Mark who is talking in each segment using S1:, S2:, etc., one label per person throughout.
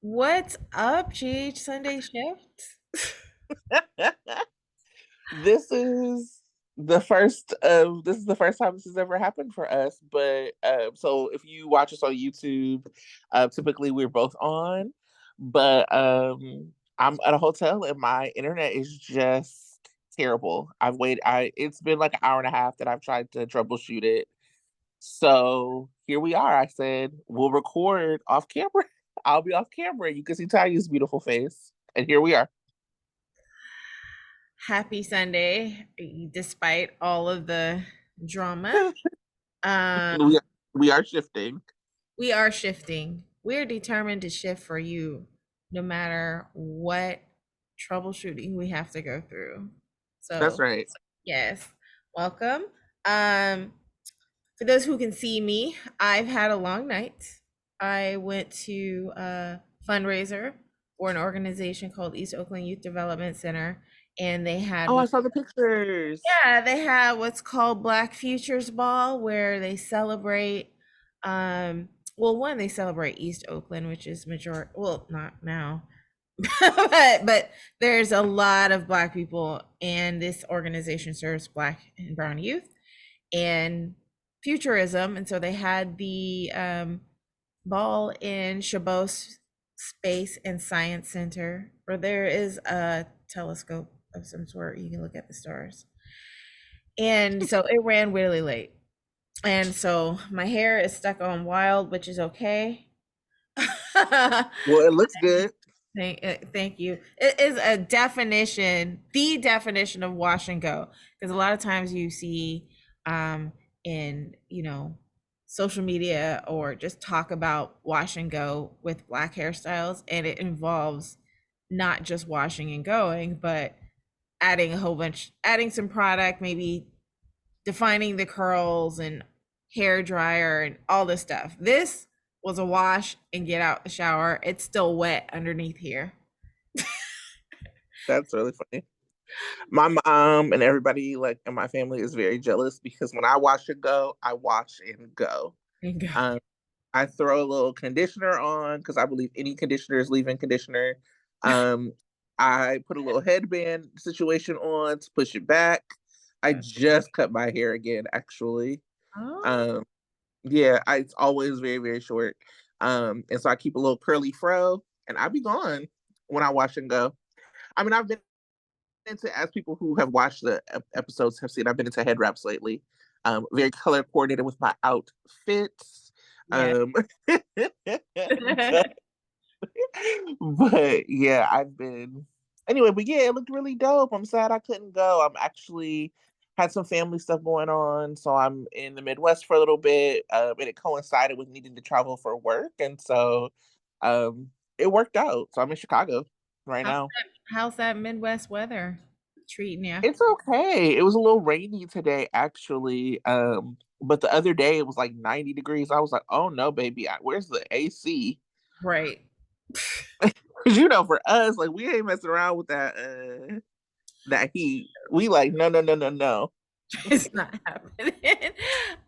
S1: What's up, GH Sunday Shift?
S2: This is this is the first time this has ever happened for us. But so if you watch us on YouTube, typically we're both on, but I'm at a hotel and my internet is just terrible. I it's been like an hour and a half that I've tried to troubleshoot it. So here we are. I said we'll record off camera. I'll be off camera. You can see Tanya's beautiful face. And here we are.
S1: Happy Sunday, despite all of the drama. Um,
S2: We are shifting.
S1: we are shifting. We're determined to shift for you, no matter what troubleshooting we have to go through.
S2: That's
S1: So,
S2: right.
S1: yes, welcome. Um, for those who can see me, I've had a long night. I went to a fundraiser for an organization called East Oakland Youth Development Center, and they had
S2: Oh, I
S1: what
S2: saw the pictures.
S1: yeah, they have what's called Black Futures Ball, where they celebrate well, one, they celebrate East Oakland, which is majority, well, not now. but there's a lot of black people, and this organization serves black and brown youth and futurism. And so they had the ball in Chabot Space and Science Center, where there is a telescope of some sort. You can look at the stars. And so it ran really late. And so my hair is stuck on wild, which is okay.
S2: Well, it looks good.
S1: Thank you. It is a definition, the definition of wash and go. Because a lot of times you see in, social media or just talk about wash and go with black hairstyles, and it involves not just washing and going, but adding some product, maybe defining the curls and hair dryer and all this stuff. This was a wash and get out the shower. It's still wet underneath here.
S2: That's really funny. My mom and everybody like in my family is very jealous because when I wash and go, I wash and go.
S1: And go.
S2: Um, I throw a little conditioner on because I believe any conditioner is leave-in conditioner. Um, I put a little headband situation on to push it back. I just cut my hair again, actually.
S1: Oh,
S2: Um, yeah, it's always very, very short. And so I keep a little curly fro, and I be gone when I wash and go. I mean, I've been into, as people who have watched the episodes have seen, I've been into head wraps lately. Very color coordinated with my outfits.
S1: yeah.
S2: Um, but, but yeah, I've been anyway. But yeah, it looked really dope. I'm sad I couldn't go. I'm actually had some family stuff going on, so I'm in the Midwest for a little bit, and it coincided with needing to travel for work, and so um, it worked out. So I'm in Chicago right
S1: How's
S2: now.
S1: how's that Midwest weather treating you?
S2: It's okay. It was a little rainy today, actually. But the other day it was like 90 degrees. I was like, oh no, baby, where's the AC?
S1: Right.
S2: Because for us, like we ain't messing around with that heat. We like, no, no, no, no, no.
S1: It's not happening.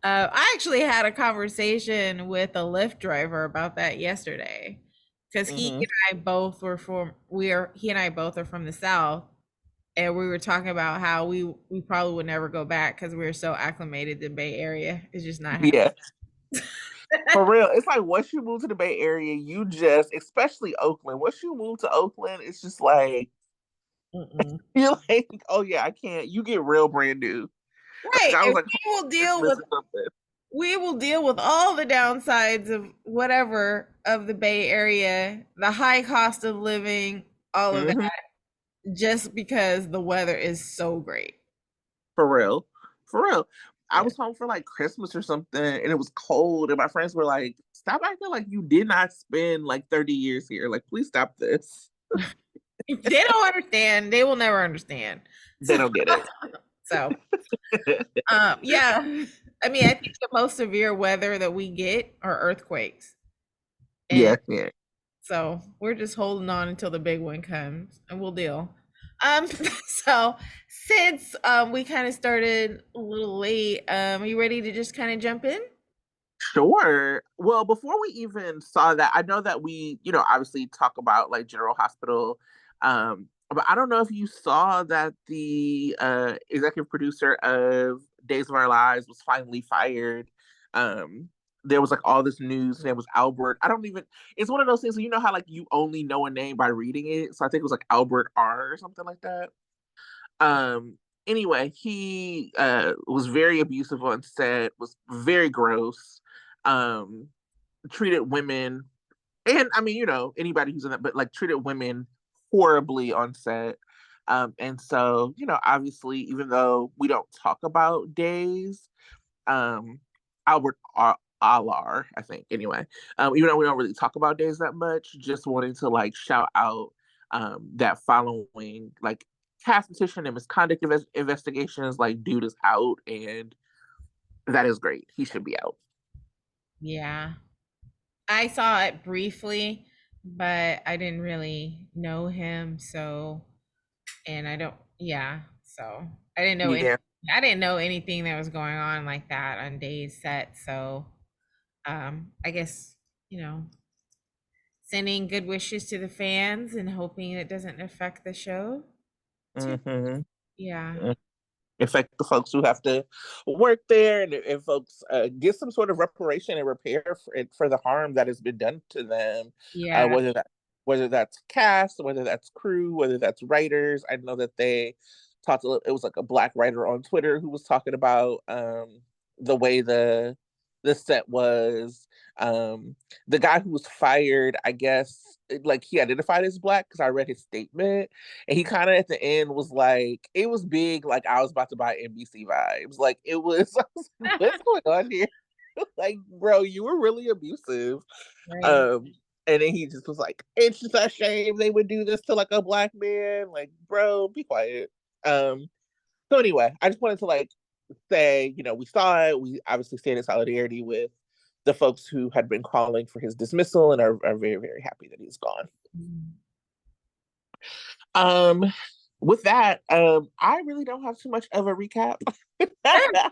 S1: I actually had a conversation with a Lyft driver about that yesterday, because
S2: Hmm.
S1: he and I both are from the South, and we were talking about how we probably would never go back because we were so acclimated to the Bay Area. It's just not happening.
S2: Yeah, for real. It's like once you move to the Bay Area, you just, especially Oakland, once you move to Oakland, it's just like,
S1: Mm-mm.
S2: you're like, oh yeah, I can't. You get real brand new. Like
S1: Right,
S2: I was
S1: and
S2: like, Christmas or something.
S1: we will deal with all the downsides of whatever of the Bay Area, the high cost of living, all of that,
S2: Hmm.
S1: just because the weather is so great.
S2: For real. For real. I
S1: Yeah.
S2: was home for like Christmas or something and it was cold and my friends were like, stop acting like you did not spend like 30 years here. Like, please stop this.
S1: They don't understand. They will never understand.
S2: They
S1: So,
S2: don't get it.
S1: so yeah. I mean, I think the most severe weather that we get are earthquakes. And
S2: Yeah, yeah.
S1: so we're just holding on until the big one comes and we'll deal. Um, so since we kind of started a little late, are you ready to just kind of jump in?
S2: Sure. Well, before we even saw that, I know that we, obviously talk about like General Hospital. But I don't know if you saw that the executive producer of Days of Our Lives was finally fired. Um, there was like all this news, and it was Albert. I don't even. It's one of those things where you know how like you only know a name by reading it. So I think it was like Albert R or something like that. Um, anyway, he was very abusive on set, was very gross, um, treated women, and I mean, anybody who's in that, but like treated women horribly on set. And so, obviously, even though we don't talk about Days, um, Albert Alar, I think, anyway, even though we don't really talk about Days that much, just wanting to like shout out that following like cast petition and misconduct investigations, like dude is out, and that is great. He should be out.
S1: Yeah. I saw it briefly, but I didn't really know him, so and I don't yeah, so
S2: Yeah.
S1: I didn't know anything that was going on like that on Days set, so I guess, you know, sending good wishes to the fans and hoping it doesn't affect the show too.
S2: Mm-hmm.
S1: Yeah.
S2: Affect the folks who have to work there, and folks get some sort of reparation and repair for the harm that has been done to them,
S1: Yeah.
S2: whether that's cast, whether that's crew, whether that's writers. I know that they talked a little, it was like a black writer on Twitter who was talking about the way the set was. The guy who was fired, I guess, like he identified as black because I read his statement, and he kind of at the end was like, it was big, like I was about to buy NBC vibes. Like it was, I was like, what's going on here? Like, bro, you were really abusive.
S1: Right.
S2: Um, and then he just was like, it's just a shame they would do this to like a black man. Like, bro, be quiet. Um, so anyway, I just wanted to like say, we saw it. We obviously stand in solidarity with the folks who had been calling for his dismissal and are very, very happy that he's gone.
S1: Mhm.
S2: Um, with that, I really don't have too much of a recap because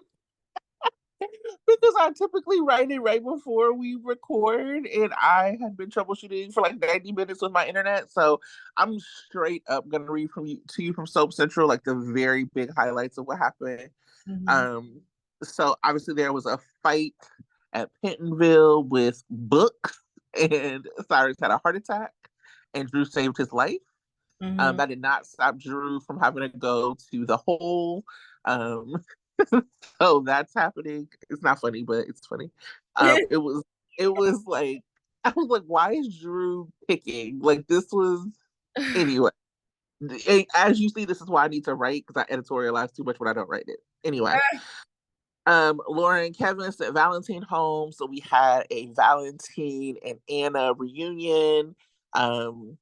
S2: I typically write it right before we record, and I had been troubleshooting for like 90 minutes with my internet, so I'm straight up gonna read to you from Soap Central, like the very big highlights of what happened.
S1: Mhm.
S2: Um, so obviously there was a fight at Pentonville with books, and Cyrus had a heart attack, and Drew saved his life.
S1: Mhm.
S2: That did not stop Drew from having to go to the hole. Um, so that's happening. It's not funny, but it's funny. It was like I was like, why is Drew picking? Like this was anyway. As you see, this is why I need to write because I editorialize too much when I don't write it. Anyway, Laura and Kevin sent Valentine home, so we had a Valentine and Anna reunion. Um,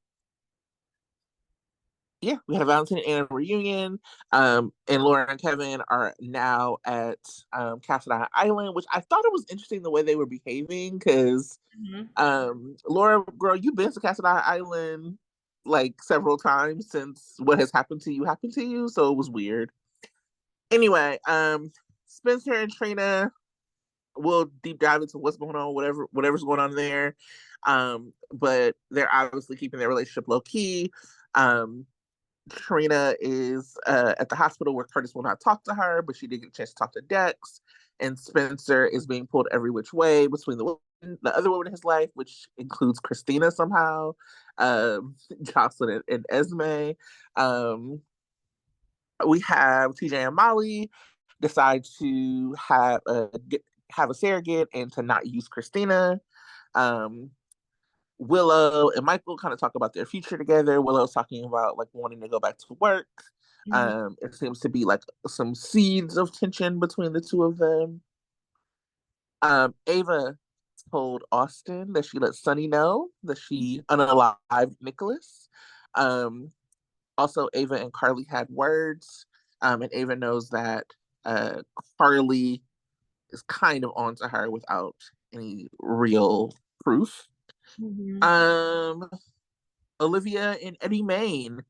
S2: yeah, we had a Valentine and Anna reunion. And Laura and Kevin are now at Cassadine Island, which I thought it was interesting the way they were behaving because
S1: Mhm.
S2: Laura, girl, you've been to Cassadine Island like several times since what has happened to you, so it was weird. Anyway, Spencer and Trina will deep dive into what's going on, whatever's going on there. But they're obviously keeping their relationship low key. Um, Trina is at the hospital where Curtis will not talk to her, but she did get a chance to talk to Dex. And Spencer is being pulled every which way between the other woman in his life, which includes Christina somehow, Jocelyn and Esme. Um, we have TJ and Molly decide to have a surrogate and to not use Christina. Um, Willow and Michael kind of talk about their future together. Willow's talking about like wanting to go back to work.
S1: Mhm.
S2: It seems to be like some seeds of tension between the two of them. Ava told Austin that she let Sunny know that she unalived Nicholas. Um, Also, Ava and Carly had words, and Ava knows that uh, Carly is kind of onto her without any real proof.
S1: Mhm.
S2: Um, Olivia and Eddie Main.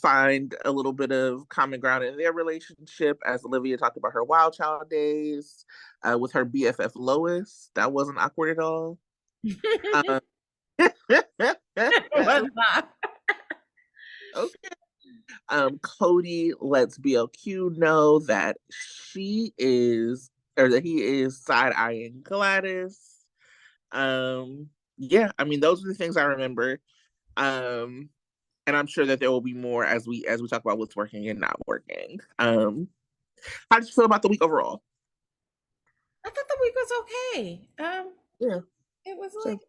S2: find a little bit of common ground in their relationship, as Olivia talked about her wild child days with her BFF Lois. That wasn't awkward at all. Um,
S1: Was not.
S2: okay. Cody lets BLQ know that she is, or that he is side eyeing Gladys. Yeah, I mean, those are the things I remember. Um, and I'm sure that there will be more as we talk about what's working and not working. How did you feel about the week overall?
S1: I thought the week was okay.
S2: Yeah,
S1: It was like,
S2: so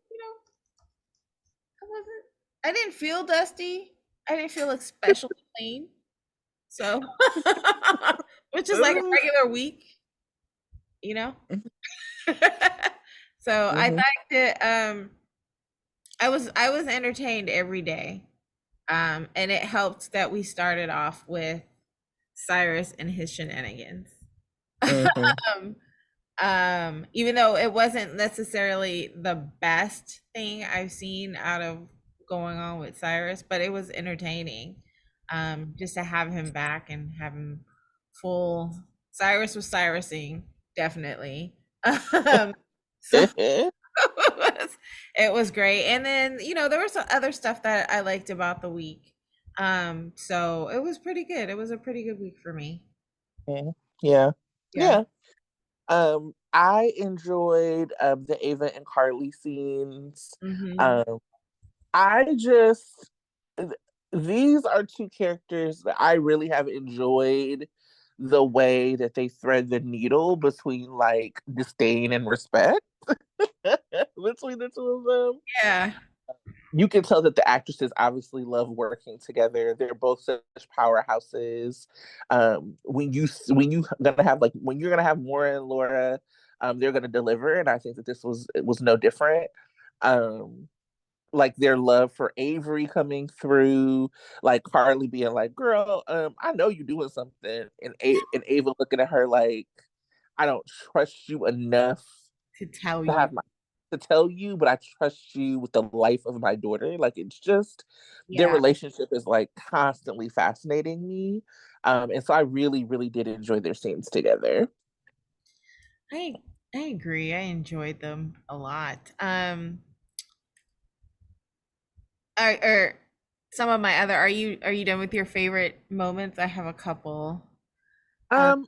S1: I wasn't. I didn't feel dusty. I didn't feel especially clean. So, which is like a
S2: uh,
S1: regular week, you know. So I
S2: mhm,
S1: liked it. I was entertained every day. And it helped that we started off with Cyrus and his shenanigans.
S2: mhm,
S1: um, even though it wasn't necessarily the best thing I've seen out of going on with Cyrus, but it was entertaining. Just to have him back and have him full. Cyrus was Cyrusing, definitely. So it was great. And then, there was some other stuff that I liked about the week. So it was pretty good. It was a pretty good week for me.
S2: mhm. Yeah,
S1: Yeah.
S2: yeah. I enjoyed the Ava and Carly scenes.
S1: Hmm.
S2: Um, I just these are two characters that I really have enjoyed the way that they thread the needle between like disdain and respect between the two of them.
S1: Yeah.
S2: You can tell that the actresses obviously love working together. They're both such powerhouses. When you gonna have like when you're gonna have Maura and Laura, they're gonna deliver, and I think that it was no different. Um, like their love for Avery coming through, like Carly being like, "Girl, I know you're doing something," and Ava looking at her like, "I don't trust you enough
S1: To tell
S2: to
S1: you.
S2: have my to tell you, but I trust you with the life of my daughter." Like it's just their
S1: Yeah.
S2: relationship is like constantly fascinating me, and so I really, really did enjoy their scenes together.
S1: I I agree. I enjoyed them a lot. Or some of my other are you done with your favorite moments? I have a couple. Um,
S2: Um,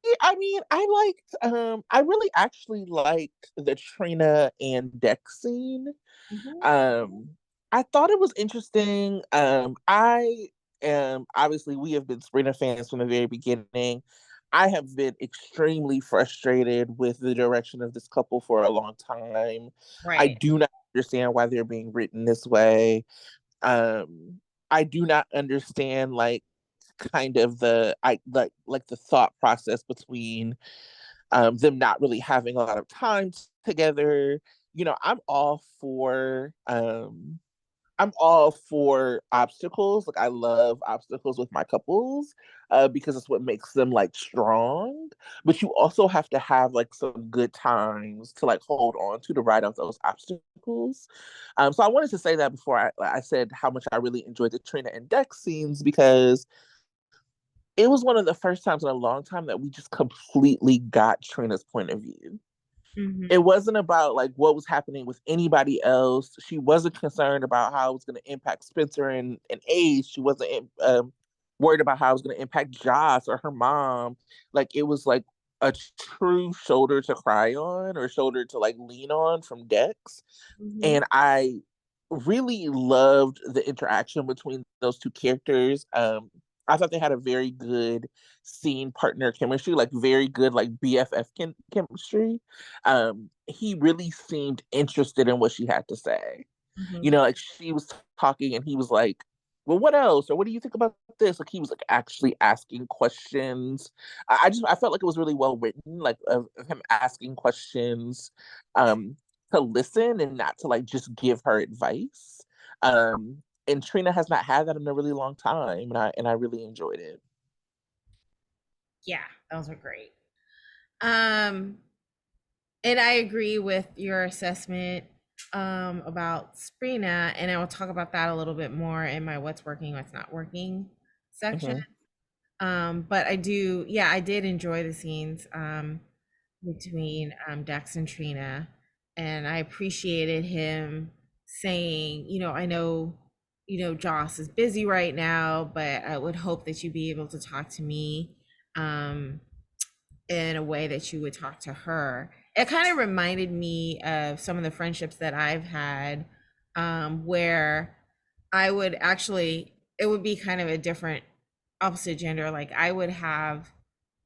S2: yeah, I mean, I really actually liked the Trina and Dex scene.
S1: mhm.
S2: Um, I thought it was interesting. I am obviously we have been Sabrina fans from the very beginning. I have been extremely frustrated with the direction of this couple for a long time. I
S1: Right.
S2: do not understand why they're being written this way. Um, I do not understand like kind of the I like the thought process between them not really having a lot of time together. I'm all for obstacles. Like I love obstacles with my couples because it's what makes them like strong. But you also have to have like some good times to like hold on to ride out those obstacles. So I wanted to say that before I said how much I really enjoyed the Trina and Dex scenes because it was one of the first times in a long time that we just completely got Trina's point of view.
S1: Mhm.
S2: It wasn't about like what was happening with anybody else. She wasn't concerned about how it was going to impact Spencer and Ace. She wasn't worried about how it was going to impact Joss or her mom. Like it was like a true shoulder to cry on or shoulder to like lean on from Dex.
S1: Mhm.
S2: And I really loved the interaction between those two characters. I thought they had a very good scene partner chemistry, like very good like BFF chemistry. He really seemed interested in what she had to say.
S1: Mhm.
S2: Like she was talking and he was like, "Well, what else? Or what do you think about this?" Like he was like actually asking questions. I felt like it was really well written, like of him asking questions, um, to listen and not to like just give her advice. And Trina has not had that in a really long time, and I really enjoyed it.
S1: Yeah, those were great. Um, and I agree with your assessment. about Sprina, and I will talk about that a little bit more in my what's working, what's not working section.
S2: Mhm.
S1: But I do, yeah, I did enjoy the scenes between Dex and Trina, and I appreciated him saying, I know, Joss is busy right now, but I would hope that you'd be able to talk to me um, in a way that you would talk to her. It kind of reminded me of some of the friendships that I've had where I would actually, it would be kind of a different opposite gender. Like I would have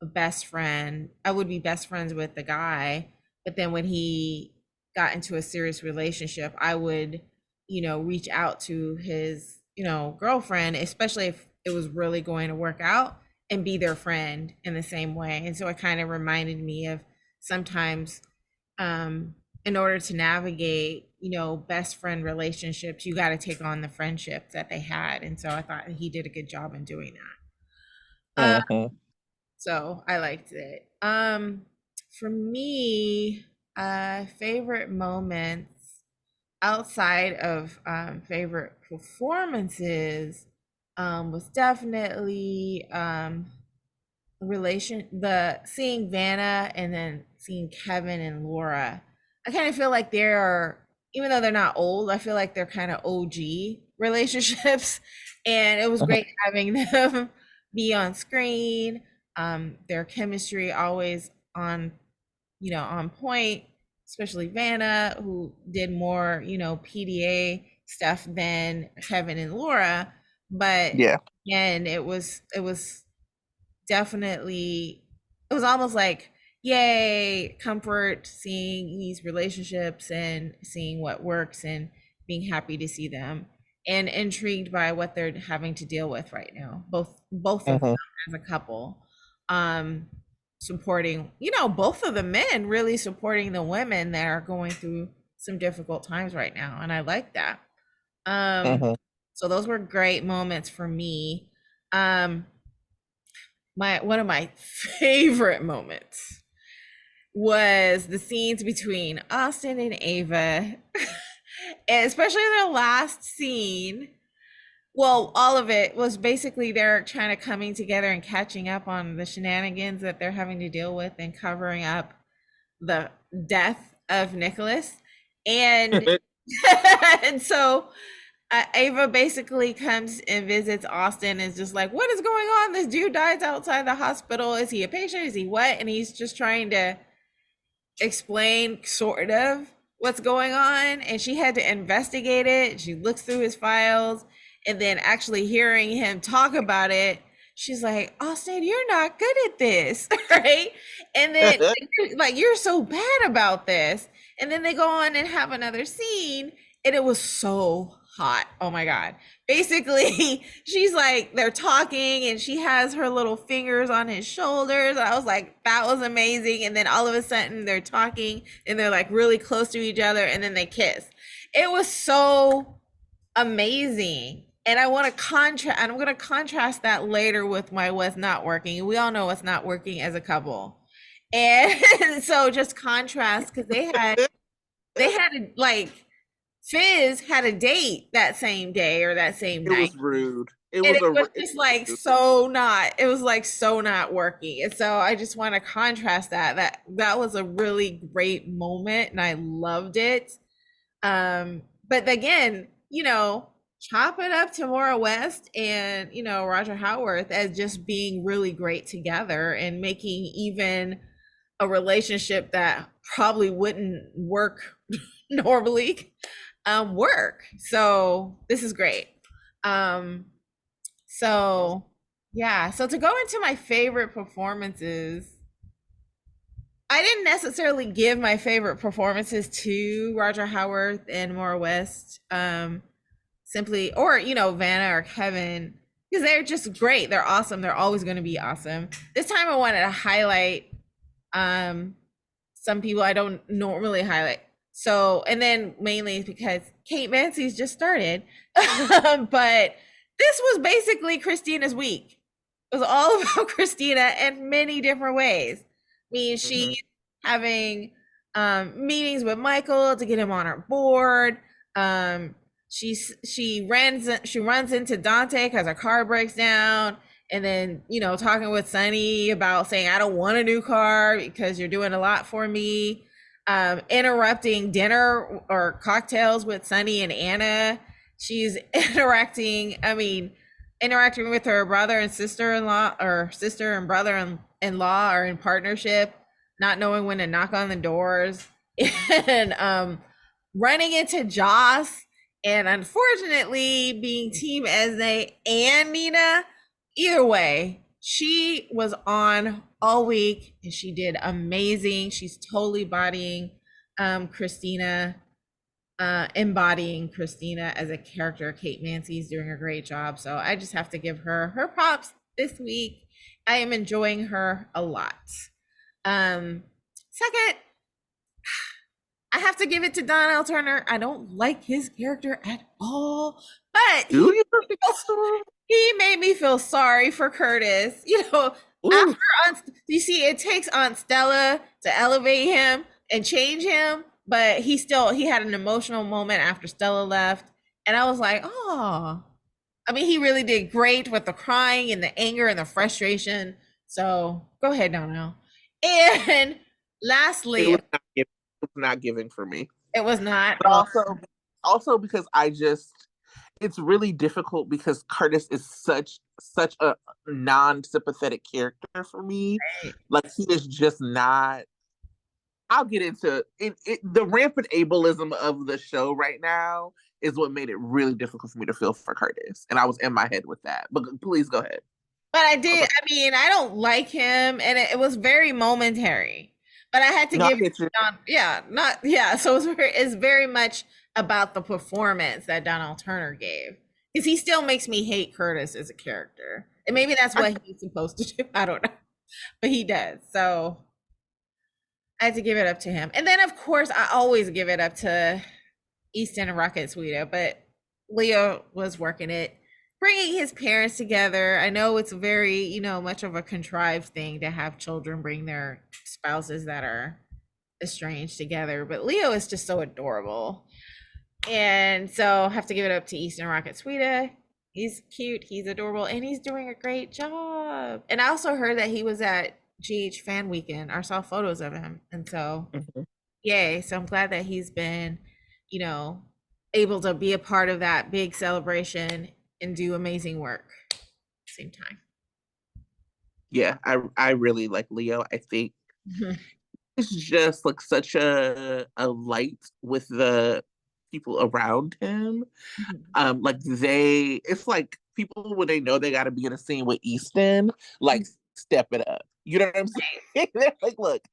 S1: a best friend, I would be best friends with the guy, but then when he got into a serious relationship, I would, reach out to his, girlfriend, especially if it was really going to work out and be their friend in the same way. And so it kind of reminded me of sometimes um in order to navigate best friend relationships, you got to take on the friendships that they had, and so I thought he did a good job in doing that.
S2: Mhm.
S1: So I liked it. For me, favorite moments outside of favorite performances was definitely the seeing Vanna and then seeing Kevin and Laura. I kind of feel like they're, even though they're not old, I feel like they're kind of OG relationships. And it was
S2: Mhm.
S1: great having them be on screen. Their chemistry always on point, especially Vanna, who did more, PDA stuff than Kevin and Laura. But
S2: Yeah.
S1: again, it was definitely, it was almost like yay comfort seeing these relationships and seeing what works and being happy to see them and intrigued by what they're having to deal with right now, both of them
S2: Mhm.
S1: as a couple, um supporting, both of the men really supporting the women that are going through some difficult times right now, and I like that. um
S2: Mhm.
S1: so those were great moments for me. um my One of my favorite moments was the scenes between Austin and Ava, and especially the last scene. Well, all of it was basically they're trying to coming together and catching up on the shenanigans that they're having to deal with and covering up the death of Nicholas. And and so Ava basically comes and visits Austin and is just like, what is going on? This dude dies outside the hospital. Is he a patient? Is he what? And he's just trying to explain sort of what's going on. And she had to investigate it. She looks through his files, and then actually hearing him talk about it, she's like, Austin, you're not good at this. Right? And then like, you're so bad about this. And then they go on and have another scene, and it was so hot. Oh my God. Basically, she's like, they're talking and she has her little fingers on his shoulders. I was like, that was amazing. And then all of a sudden they're talking and they're like really close to each other, and then they kiss. It was so amazing. And I want to contrast, and I'm going to contrast that later with my what's not working. We all know what's not working as a couple. And so just contrast, because they had like, Fizz had a date that same day or that same
S2: It
S1: night.
S2: was rude. It
S1: And
S2: was
S1: it
S2: a.
S1: was
S2: It
S1: just
S2: was
S1: like
S2: rude.
S1: it was like so not working. And so I just want to contrast that was a really great moment and I loved it. But again, chop it up to Maura West and, Roger Howarth as just being really great together and making even a relationship that probably wouldn't work normally work. So this is great. Um so yeah, so to go into my favorite performances, I didn't necessarily give my favorite performances to Roger Howarth and Maura West. Simply, or Vanna or Kevin, because they're just great. They're awesome. They're always going to be awesome. This time I wanted to highlight um some people I don't normally highlight. So, and then mainly because Kate Mancy's just started. But this was basically Christina's week. It was all about Christina in many different ways. I mean, she's
S2: Mhm.
S1: having meetings with Michael to get him on her board. She runs into Dante because her car breaks down, and then talking with Sunny about saying I don't want a new car because you're doing a lot for me. Interrupting dinner or cocktails with Sunny and Anna. She's interacting with her brother and sister-in-law, or sister and brother-in-law are in partnership, not knowing when to knock on the doors, and running into Joss, and unfortunately being team Esne and Nina. Either way, she was on all week and she did amazing. She's totally embodying Christina as a character. Kate Mancy's doing a great job. So I just have to give her her props this week. I am enjoying her a lot. Second, I have to give it to Don L. Turner. I don't like his character at all, but he made me feel sorry for Curtis.
S2: Ooh.
S1: You see, it takes Aunt Stella to elevate him and change him, but he had an emotional moment after Stella left, and I was like, oh. I mean, he really did great with the crying and the anger and the frustration. So go ahead, Donnell. And lastly,
S2: It was not giving for me.
S1: it was not.
S2: But also because it's really difficult because Curtis is such a non-sympathetic character for me.
S1: Right.
S2: Like, he is just not. I'll get into it. The rampant ableism of the show right now is what made it really difficult for me to feel for Curtis, and I was in my head with that. But please go ahead.
S1: But I did. I mean, I don't like him, and it was very momentary. But I had to give it. So it's very much about the performance that Donald Turner gave, because he still makes me hate Curtis as a character, and maybe that's what he's supposed to do. I don't know, but he does. So I had to give it up to him, and then of course I always give it up to Easton and Rocket Sweeto, but Leo was working it, bringing his parents together. I know it's very, much of a contrived thing to have children bring their spouses that are estranged together, but Leo is just so adorable. And so I have to give it up to Easton Rocket Sweeto. He's cute, he's adorable, and he's doing a great job. And I also heard that he was at GH Fan Weekend. I saw photos of him. And so, yay. So I'm glad that he's been, able to be a part of that big celebration and do amazing work at the same time.
S2: Yeah, I really like Leo. I think it's just like such a light with the people around him. It's like people when they know they got to be in a scene with Easton, like step it up. You know what I'm saying? They're like, look,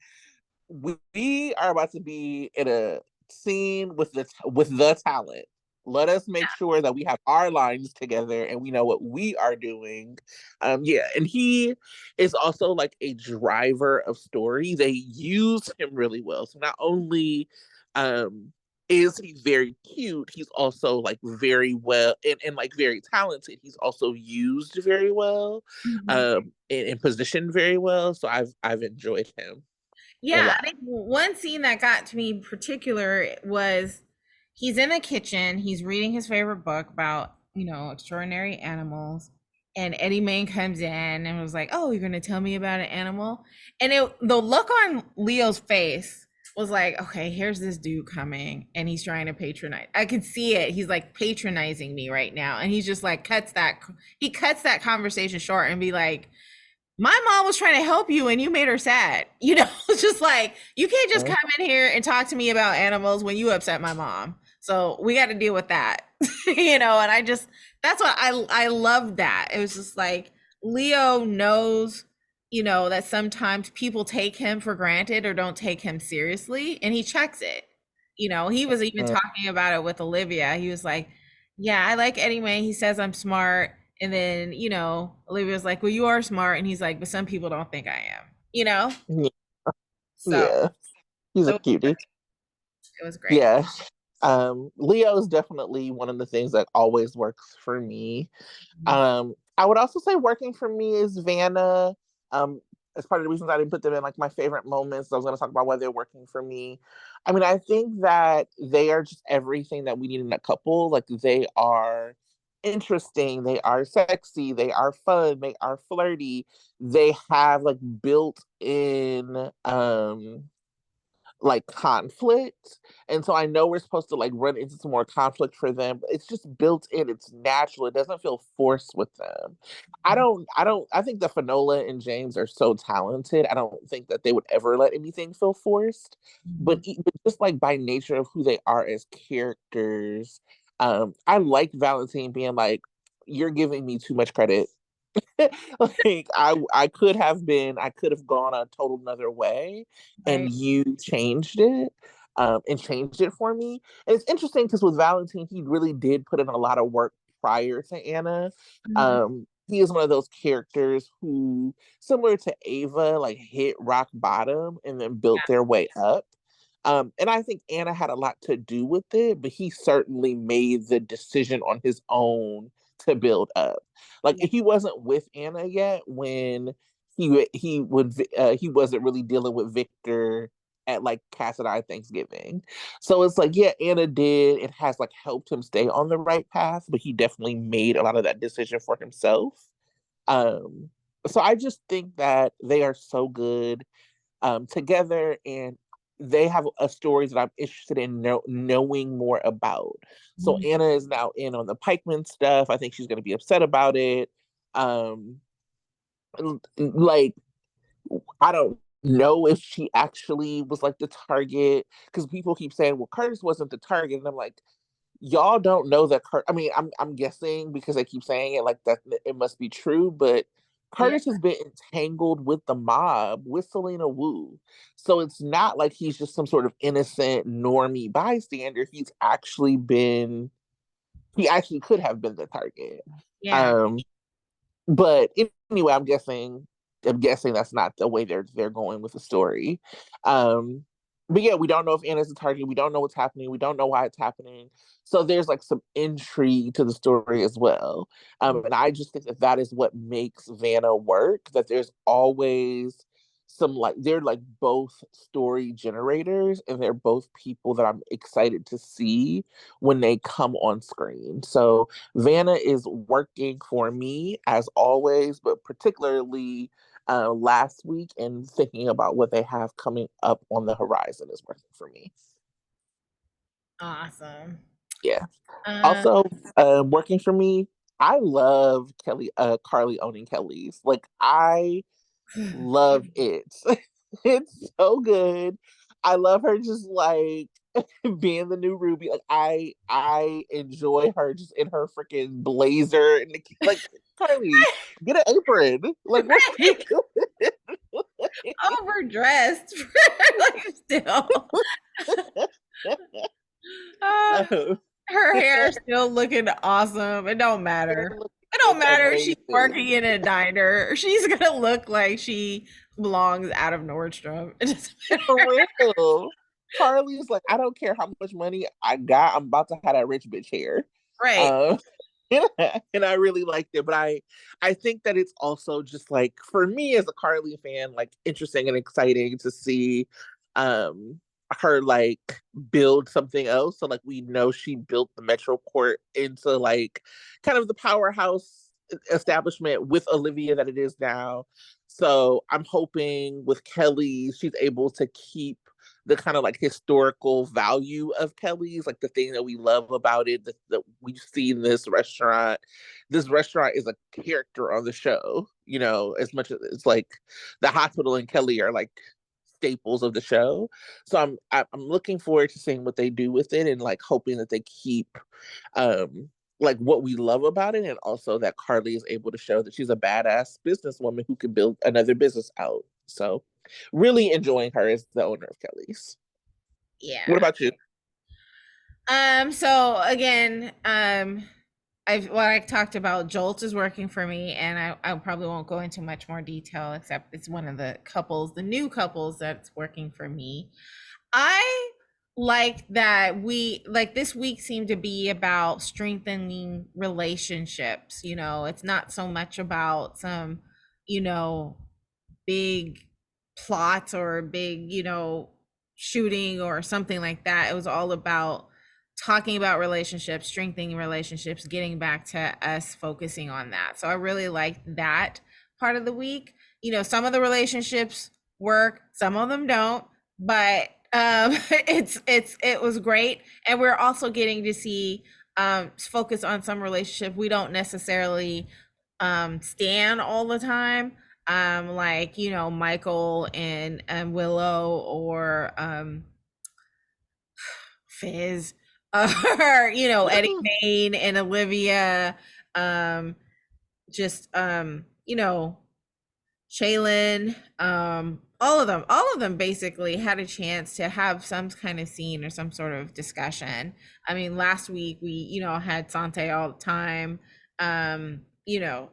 S2: we are about to be in a scene with the talent. Let us make sure that we have our lines together and we know what we are doing. And he is also like a driver of story. They use him really well. So not only is he very cute, he's also like very well and like very talented. He's also used very well, and positioned very well. So I've enjoyed him.
S1: Yeah, I think one scene that got to me in particular was he's in the kitchen, he's reading his favorite book about, extraordinary animals. And Eddie Main comes in and was like, oh, you're going to tell me about an animal? And the look on Leo's face was like, okay, here's this dude coming and he's trying to patronize. I could see it. He's like patronizing me right now. And he's just like, cuts that conversation short and be like, my mom was trying to help you and you made her sad. It's just like, you can't just come in here and talk to me about animals when you upset my mom. So we got to deal with that, and that's what I love that. It was just like, Leo knows, that sometimes people take him for granted or don't take him seriously, and he checks it. He was even talking about it with Olivia. He was like, yeah, I like Eddie May. He says I'm smart. And then, Olivia's like, well, you are smart. And he's like, but some people don't think I am,
S2: Yeah.
S1: So,
S2: he's a cutie.
S1: It was great.
S2: Yeah. Leo is definitely one of the things that always works for me. I would also say working for me is Vanna. as part of the reasons I didn't put them in like my favorite moments. I was going to talk about why they're working for me. I mean, I think that they are just everything that we need in a couple. Like they are interesting, they are sexy, they are fun, they are flirty. They have like built in like conflict. And so I know we're supposed to like run into some more conflict for them, but it's just built in, it's natural. It doesn't feel forced with them. I think that Finola and James are so talented. I don't think that they would ever let anything feel forced. But,
S1: Mhm.
S2: but just like by nature of who they are as characters, I like Valentine being like, you're giving me too much credit. Like I could have gone a total another way, and
S1: Right.
S2: you changed it, and changed it for me. And it's interesting because with Valentine, he really did put in a lot of work prior to Anna.
S1: Mhm.
S2: He is one of those characters who, similar to Ava, like hit rock bottom and then built their way up. And I think Anna had a lot to do with it, but he certainly made the decision on his own to build up. Like
S1: Yeah.
S2: he wasn't with Anna yet when he wasn't really dealing with Victor at like Cassadine Thanksgiving. So it's like, yeah, Anna did. It has like helped him stay on the right path, but he definitely made a lot of that decision for himself. Um, so I just think that they are so good together, and they have a stories that I'm interested in knowing more about. So
S1: Mhm.
S2: Anna is now in on the Pikeman stuff. I think she's going to be upset about it. Um, like I don't know if she actually was like the target, because people keep saying, "Well, Curtis wasn't the target," and I'm like, y'all don't know that I mean, I'm guessing because they keep saying it like that it must be true, but
S1: Yeah.
S2: Curtis has been entangled with the mob with Selena Wu. So it's not like he's just some sort of innocent normie bystander. He actually could have been the target.
S1: Yeah.
S2: Um but anyway, I'm guessing that's not the way they're going with the story. Um, but yeah, we don't know if Anna's the target. We don't know what's happening. We don't know why it's happening. So there's like some intrigue to the story as well. And I just think that that is what makes Vanna work. That there's always some like they're like both story generators, and they're both people that I'm excited to see when they come on screen. So Vanna is working for me as always, but particularly last week, and thinking about what they have coming up on the horizon is working for me.
S1: Awesome.
S2: Yeah.
S1: Uh,
S2: Also, working for me, I love Carly owning Kelly's. Like I love it. It's so good. I love her just like being the new Ruby. Like I enjoy her just in her freaking blazer and like Carly, get an apron. Like what are you
S1: right.
S2: doing?
S1: Overdressed. Like still. Uh,
S2: Um,
S1: her hair is still looking awesome. It don't matter. It don't
S2: it's
S1: matter if she's
S2: amazing.
S1: working in a diner. She's gonna look like she belongs out of Nordstrom. It doesn't
S2: For
S1: matter.
S2: real. Carly's like, I don't care how much money I got, I'm about to have that rich bitch hair.
S1: Right.
S2: Um, and I really liked it. But I think that it's also just like for me as a Carly fan, like interesting and exciting to see um her like build something else. So like we know she built the Metro Court into like kind of the powerhouse establishment with Olivia that it is now. So I'm hoping with Kelly, she's able to keep the kind of like historical value of Kelly's, like the thing that we love about it, that we see in this restaurant. This restaurant is a character on the show, you know, as much as it's like the hospital and Kelly are like staples of the show. So I'm looking forward to seeing what they do with it, and like hoping that they keep like what we love about it, and also that Carly is able to show that she's a badass businesswoman who can build another business out. So really enjoying her as the owner of Kelly's. What
S1: Yeah.
S2: about you?
S1: So again, I've what I talked about, Jolt is working for me, and I probably won't go into much more detail except it's one of the couples, the new couples that's working for me. I like that we like this week seemed to be about strengthening relationships. It's not so much about some, you know, big plot or a big, shooting or something like that. It was all about talking about relationships, strengthening relationships, getting back to us focusing on that. So I really liked that part of the week. Some of the relationships work, some of them don't, but it was great. And we're also getting to see focus on some relationship we don't necessarily stand all the time, like Michael and Willow, or Fizz, or Eddie Payne and Olivia, um just Shaylin, all of them basically had a chance to have some kind of scene or some sort of discussion. I mean, last week we had Sante all the time, um you know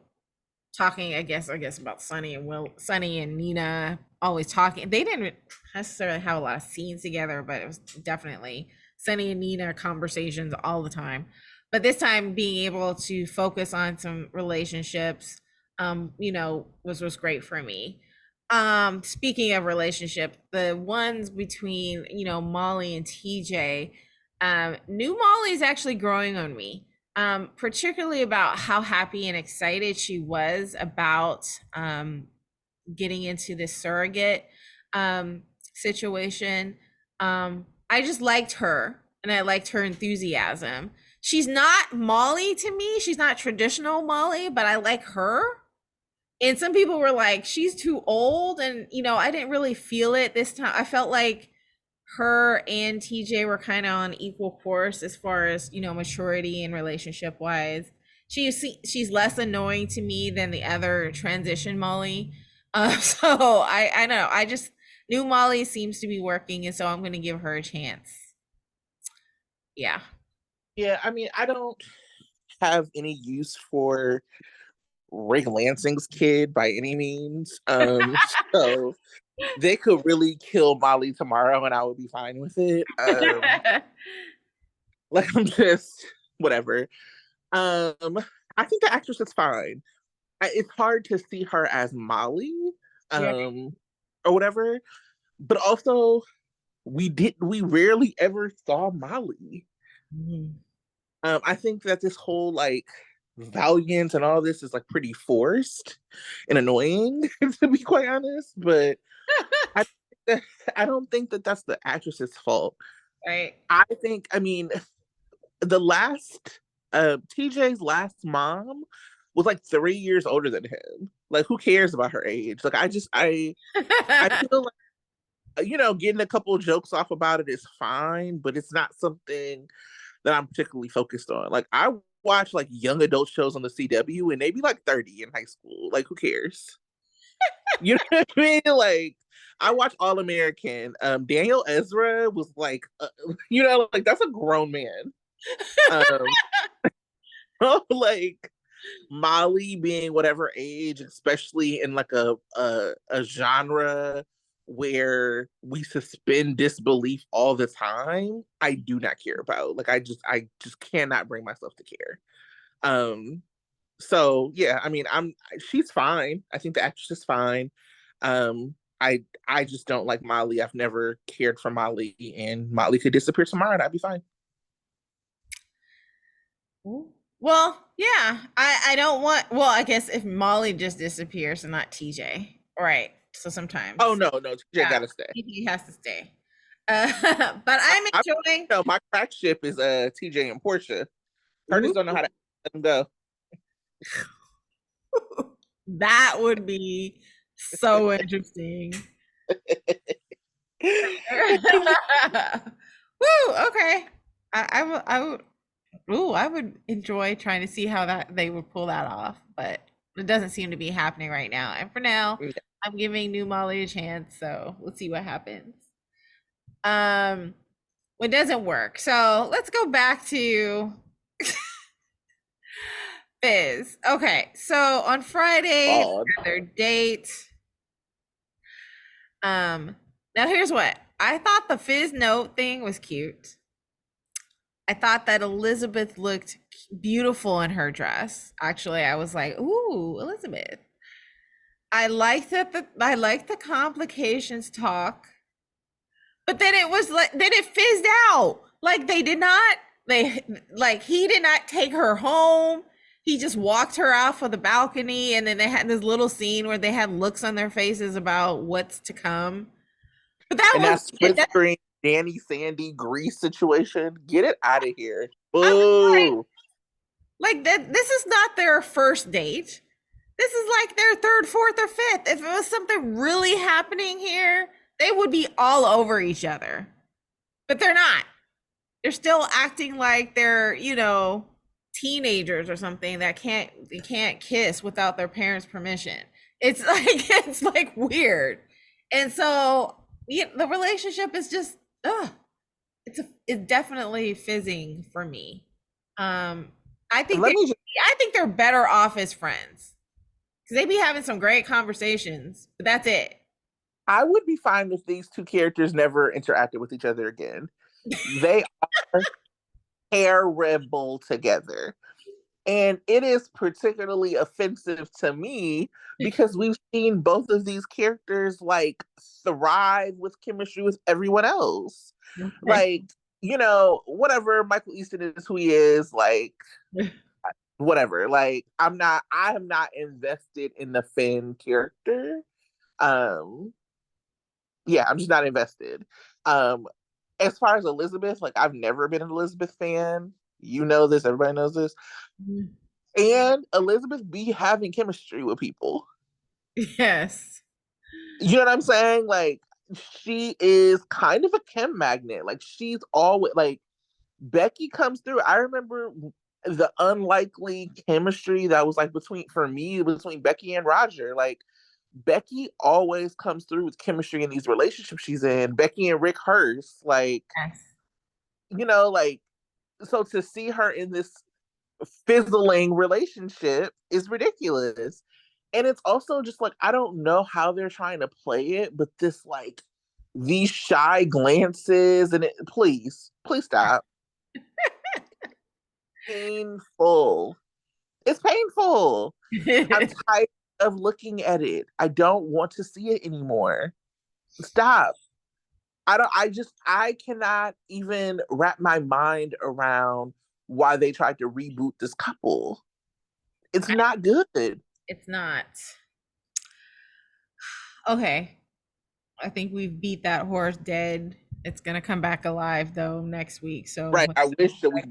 S1: talking, I guess about Sunny and Nina always talking. They didn't necessarily have a lot of scenes together, but it was definitely Sunny and Nina conversations all the time. But this time being able to focus on some relationships, was great for me. Speaking of relationship, the ones between, Molly and TJ, new Molly is actually growing on me, particularly about how happy and excited she was about getting into this surrogate situation. I just liked her, and I liked her enthusiasm. She's not Molly to me. She's not traditional Molly, but I like her. And some people were like, she's too old. And, I didn't really feel it this time. I felt like her and TJ were kind of on equal course as far as, maturity and relationship wise. She's less annoying to me than the other transition Molly. So I don't know. I just new Molly seems to be working, and so I'm going to give her a chance. Yeah.
S2: Yeah, I mean, I don't have any use for Ray Lansing's kid by any means. So they could really kill Molly tomorrow and I would be fine with it. Like I'm just whatever. I think the actress is fine. It's hard to see her as Molly,
S1: Yeah.
S2: or whatever. But also, we rarely ever saw Molly.
S1: Mhm.
S2: I think that this whole like valiant and all this is like pretty forced and annoying, to be quite honest. But I I don't think that that's the actress's fault.
S1: Right.
S2: I mean, the last TJ's last mom was like 3 years older than him. Like, who cares about her age? Like, I feel like, getting a couple of jokes off about it is fine, but it's not something that I'm particularly focused on. Like, I watch like young adult shows on the CW and they be like 30 in high school. Like, who cares? You know what I mean? Like, I watch All American. Daniel Ezra was like, like that's a grown man. Um, like Molly being whatever age, especially in like a genre where we suspend disbelief all the time, I do not care about. Like I just cannot bring myself to care. Um so yeah, I mean she's fine. I think the actress is fine. I just don't like Molly. I've never cared for Molly, and Molly could disappear tomorrow and I'd be fine.
S1: Well, yeah. I don't want. Well, I guess if Molly just disappears and not TJ, right? So
S2: Oh
S1: sometimes,
S2: no, TJ
S1: yeah,
S2: gotta stay.
S1: TJ has to stay. But I'm
S2: I
S1: enjoying.
S2: my crack ship is TJ and Portia. Curtis
S1: Ooh,
S2: don't know how to let them go.
S1: that would be so interesting. Woo. Okay. I would. Ooh, I would enjoy trying to see how that they would pull that off, but it doesn't seem to be happening right now. And for now, I'm giving New Molly a chance, so let's see what happens. Um, what doesn't work. So let's go back to Fizz. Okay, so on Friday,
S2: God.
S1: their date. Now here's what I thought the Fizz note thing was cute. I thought that Elizabeth looked beautiful in her dress. Actually, I was like, "Ooh, Elizabeth." I like that I like the complications talk, but then it was like then it fizzed out. Like they did not they like he did not take her home. He just walked her off of the balcony, and then they had this little scene where they had looks on their faces about what's to come. But that
S2: And
S1: was
S2: that
S1: it.
S2: split screen Danny Sandy Grease situation. Get it out of here.
S1: I was
S2: Boo.
S1: like that. This is not their first date. This is like their third, fourth, or fifth. If it was something really happening here, they would be all over each other. But they're not. They're still acting like they're, teenagers or something that they can't kiss without their parents' permission. It's like it's like weird. And so the relationship is just it's definitely fizzing for me. I
S2: And
S1: think
S2: let me just,
S1: I think they're better off as friends because they be having some great conversations, but that's it.
S2: I would be fine if these two characters never interacted with each other again. They are terrible together. And it is particularly offensive to me because we've seen both of these characters like thrive with chemistry with everyone else.
S1: Okay.
S2: Like, whatever, Michael Easton is who he is, like, whatever. Like, I am not invested in the Finn character. Um, yeah, I'm just not invested. Um, as far as Elizabeth, like, I've never been an Elizabeth fan. You know this, everybody knows this. And Elizabeth be having chemistry with people.
S1: Yes.
S2: You know what I'm saying? Like, she is kind of a chem magnet. Like, she's always like, Becky comes through. I remember the unlikely chemistry that was like between Becky and Roger. Like, Becky always comes through with chemistry in these relationships she's in. Becky and Rick Hurst, like,
S1: Yes.
S2: like, so to see her in this fizzling relationship is ridiculous. And it's also just like, I don't know how they're trying to play it, but this, like, these shy glances and please stop. Painful. It's painful. I'm tired of looking at it. I don't want to see it anymore. Stop. I cannot even wrap my mind around why they tried to reboot this couple. It's not good.
S1: It's not. Okay. I think we've beat that horse dead. It's gonna come back alive though next week. So
S2: Right. I wish that we could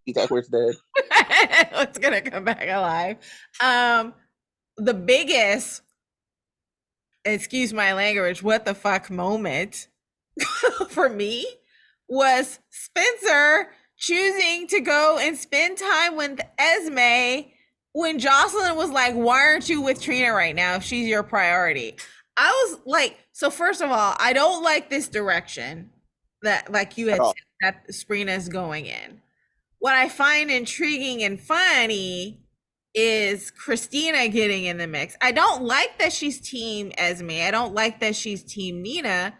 S2: beat that horse dead.
S1: it's gonna come back alive. The biggest, excuse my language, what the fuck moment for me was Spencer choosing to go and spend time with Esme when Jocelyn was like, why aren't you with Trina right now if she's your priority? I was like, so first of all, I don't like this direction that, like you had said, that Sprina is going in. What I find intriguing and funny is Christina getting in the mix. I don't like that she's team Esme. I don't like that she's team Nina,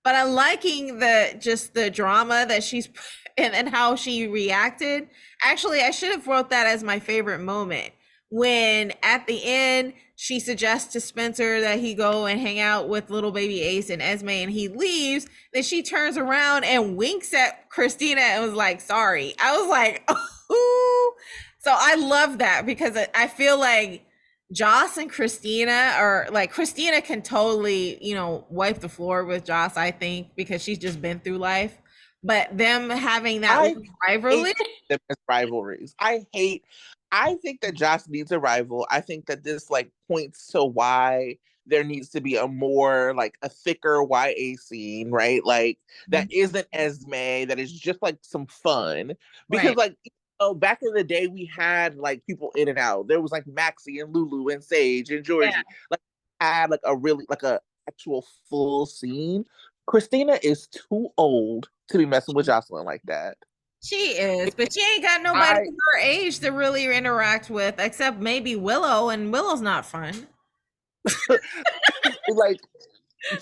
S1: but I'm liking the drama that she's and how she reacted. Actually, I should have wrote that as my favorite moment when at the end she suggests to Spencer that he go and hang out with little baby Ace and Esme, and he leaves. Then she turns around and winks at Christina and was like, sorry. I was like, oh. So I love that because I feel like Joss and Christina are like, Christina can totally, wipe the floor with Joss, I think, because she's just been through life. But them having that rivalry.
S2: Them as rivalries. I think that Josh needs a rival. I think that this, like, points to why there needs to be a more, like, a thicker YA scene, right? Like, that isn't Esme, that is just like some fun. Because, like, back in the day, we had like people in and out. There was like Maxie and Lulu and Sage and Georgie. Yeah. Like, had like a really like a actual full scene. Christina is too old to be messing with Jocelyn like that.
S1: She is, but she ain't got nobody her age to really interact with, except maybe Willow, and Willow's not fun.
S2: Like,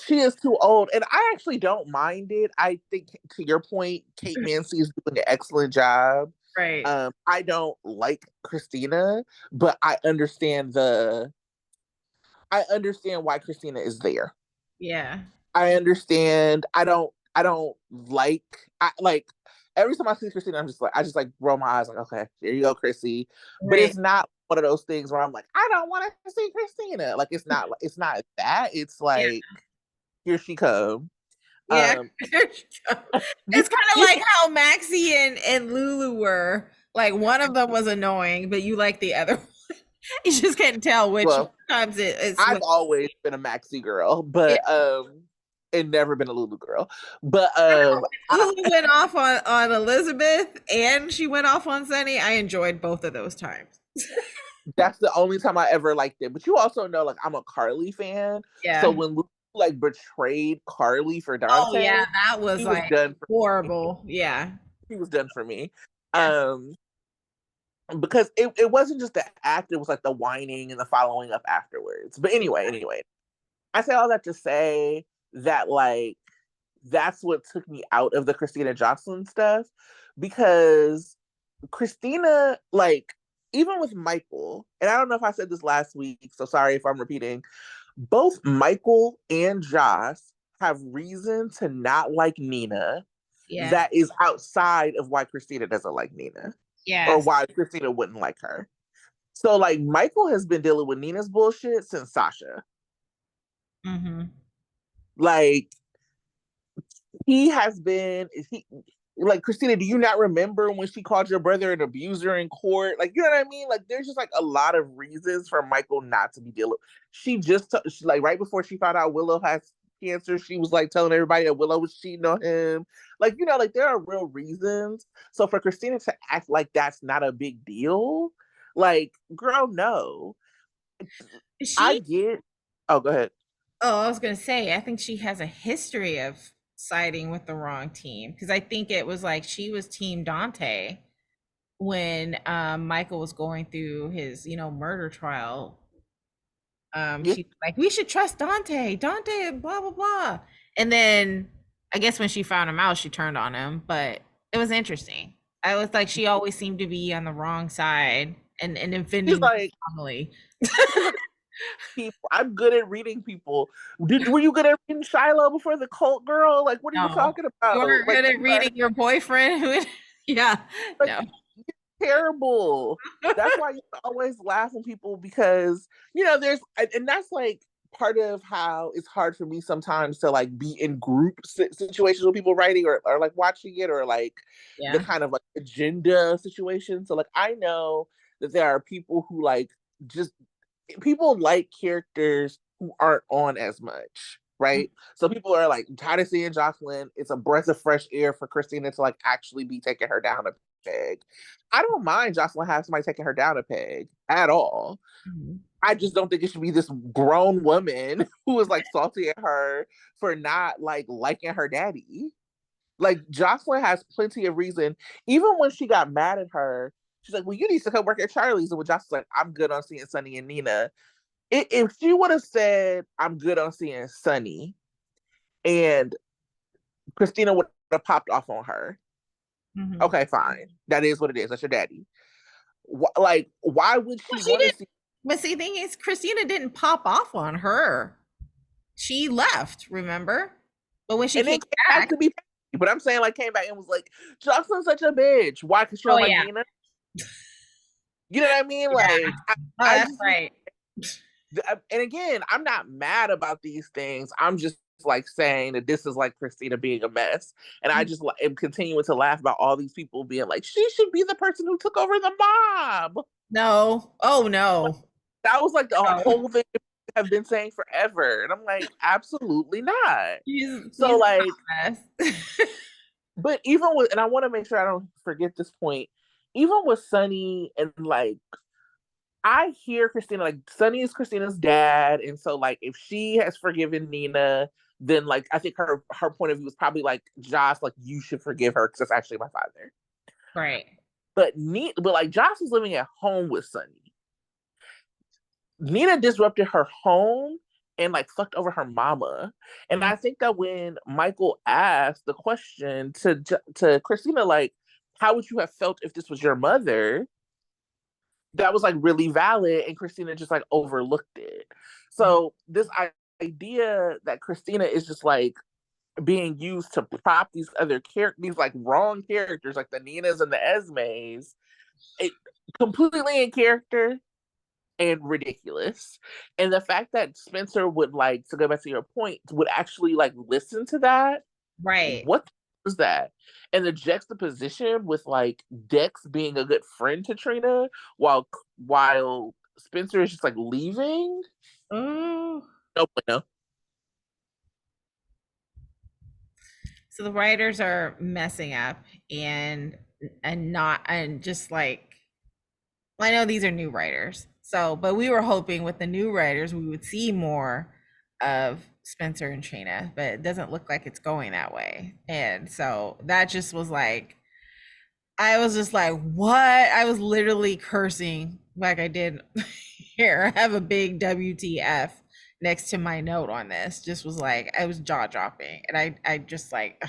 S2: she is too old, and I actually don't mind it. I think, to your point, Kate Mancy is doing an excellent job.
S1: Right.
S2: I don't like Christina, but I understand I understand why Christina is there.
S1: Yeah.
S2: I understand. I don't like I like every time I see Christina, I just like roll my eyes like, okay, there you go, Chrissy. But
S1: Right.
S2: it's not one of those things where I'm like, I don't want to see Christina. Like it's not that. It's
S1: Yeah.
S2: like, here she come.
S1: Yeah.
S2: Um
S1: It's kind of like how Maxie and Lulu were. Like one of them was annoying, but you like the other one. You just can't tell which
S2: well,
S1: times it's
S2: I've
S1: what.
S2: always been a Maxi girl,
S1: Yeah.
S2: but and never been a Lulu girl. But
S1: Lulu went off on Elizabeth and she went off on Sunny. I enjoyed both of those times.
S2: that's the only time I ever liked it. But you also know, like, I'm a Carly fan. So
S1: Yeah.
S2: when Luke like betrayed Carly for
S1: Oh
S2: Dante,
S1: yeah, that was
S2: he was
S1: like
S2: done for me.
S1: horrible. Yeah.
S2: He was done for me.
S1: Yeah.
S2: Um, because it wasn't just the act, it was like the whining and the following up afterwards. But anyway, I say all that to say that like that's what took me out of the Christina Jocelyn stuff, because Christina, like, even with Michael, and I don't know if I said this last week, so sorry if I'm repeating, both Michael and Joss have reason to not like Nina
S1: Yes.
S2: that is outside of why Christina doesn't like Nina or
S1: Yes.
S2: why Christina wouldn't like her. So, like, Michael has been dealing with Nina's bullshit since Sasha.
S1: Mm-hmm.
S2: Like, he has been, he, like, Christina, do you not remember when she called your brother an abuser in court? Like, you know what I mean? Like, there's just like a lot of reasons for Michael not to be dealing. She like right before she found out Willow has cancer, she was like telling everybody that Willow was cheating on him. Like, you know, like there are real reasons. So for Christina to act like that's not a big deal, like, girl, no. I
S1: She
S2: get. Oh, go ahead.
S1: Oh, I was gonna say, I think she has a history of siding with the wrong team because I think it was like she was Team Dante when Michael was going through his, murder trial.
S2: Yeah,
S1: She's like, we should trust Dante, Dante, blah blah blah. And then I guess when she found him out, she turned on him. But it was interesting. I was like, she always seemed to be on the wrong side and
S2: she's
S1: defending
S2: like,
S1: the family.
S2: she's like, people. I'm good at reading people. Were you good at reading Shiloh before the cult, girl? Like, what are you
S1: No,
S2: talking
S1: you
S2: about?
S1: weren't good at reading your boyfriend. Yeah,
S2: Like,
S1: no.
S2: terrible. That's why you always laugh at people, because there's, and that's like part of how it's hard for me sometimes to like be in group situations with people writing, or like watching it, or like the
S1: Yeah.
S2: kind of like agenda situation. So like I know that there are people who like just people like characters who aren't on as much, right? So people are like tired of seeing Jocelyn. It's a breath of fresh air for Christina to like actually be taking her down a peg. I don't mind Jocelyn having somebody taking her down a peg at all.
S1: Mhm.
S2: I just don't think it should be this grown woman who is like salty at her for not like liking her daddy. Like, Jocelyn has plenty of reason. Even when she got mad at her, she's like, "Well, you need to come work at Charlie's." And when Jocelyn's like, "I'm good on seeing Sunny and Nina." If she would have said, "I'm good on seeing Sunny," and Christina would have popped off on her,
S1: Mhm.
S2: okay, fine. That is what it is. That's your daddy. Like, why would
S1: Well,
S2: she
S1: she
S2: want to
S1: didn't.
S2: see?
S1: But see, the thing is, Christina didn't pop off on her. She left, remember? But when she
S2: And
S1: came
S2: then came back
S1: back,
S2: to be petty. But I'm saying, like, came back and was like, Jocelyn's such a bitch. Why? Because she
S1: oh
S2: don't like
S1: yeah,
S2: Nina. You know what I mean?
S1: yeah,
S2: Like,
S1: oh
S2: I
S1: that's
S2: just was,
S1: right.
S2: and again, I'm not mad about these things. I'm just like saying that this is like Christina being a mess, and I just am continuing to laugh about all these people being like, she should be the person who took over the mob.
S1: No, oh no,
S2: That was like the
S1: no.
S2: whole thing have been saying forever, and I'm like, absolutely not. So
S1: He's
S2: like,
S1: a mess.
S2: but even with, and I want to make sure I don't forget this point, even with Sunny and like, I hear Christina, like, Sunny is Christina's dad, and so like if she has forgiven Nina, then like I think her point of view is probably like, Josh, like, you should forgive her because that's actually my father.
S1: Right.
S2: But like Josh was living at home with Sunny. Nina disrupted her home and like fucked over her mama. And
S1: Mm.
S2: I think that when Michael asked the question to Christina, like, how would you have felt if this was your mother? that was like really valid, and Christina just like overlooked it. So this idea that Christina is just like being used to prop these other characters, these like wrong characters, like the Ninas and the Esmes, it completely in character and ridiculous. And the fact that Spencer would like, to go back to your point, would actually like listen to that.
S1: Right.
S2: What was that? And the juxtaposition with like Dex being a good friend to Trina while Spencer is just like leaving.
S1: Oh.
S2: No bueno.
S1: So the writers are messing up and just like, I know these are new writers. So, but we were hoping with the new writers we would see more of Spencer and Trina, but it doesn't look like it's going that way. And so that just was like, I was just like, what? I was literally cursing like I did here. I have a big WTF next to my note on this. Just was like, I was jaw dropping. And I just like,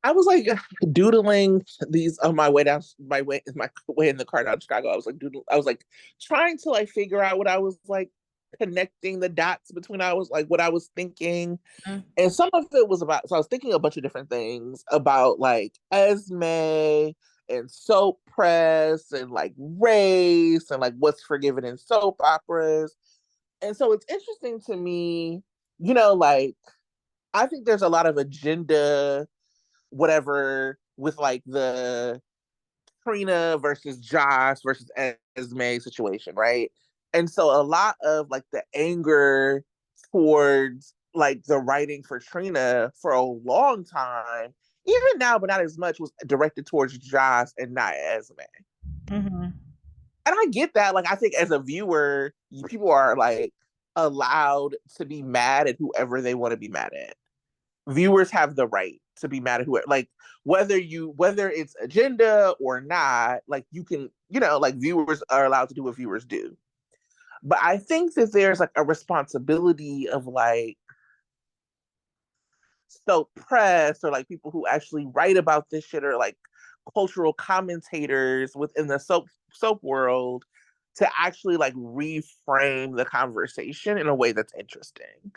S2: I was like doodling these on my way down, my way in the car down to Chicago. I was like I was like trying to like figure out what I was like connecting the dots between. I was like what I was thinking,
S1: mm,
S2: and some of it was about. So I was thinking a bunch of different things about like Esme and soap press and like race and like what's forgiven in soap operas. And so it's interesting to me, like I think there's a lot of agenda whatever with like the Trina versus Josh versus Esme situation, right? And so a lot of like the anger towards like the writing for Trina for a long time, even now, but not as much, was directed towards Josh and not Esme.
S1: mm-hmm.
S2: And I get that. Like, I think as a viewer, people are like allowed to be mad at whoever they want to be mad at. Viewers have the right to be mad at whoever, like whether it's agenda or not, like you can, like viewers are allowed to do what viewers do. But I think that there's like a responsibility of like soap press or like people who actually write about this shit or like cultural commentators within the soap world to actually like reframe the conversation in a way that's interesting,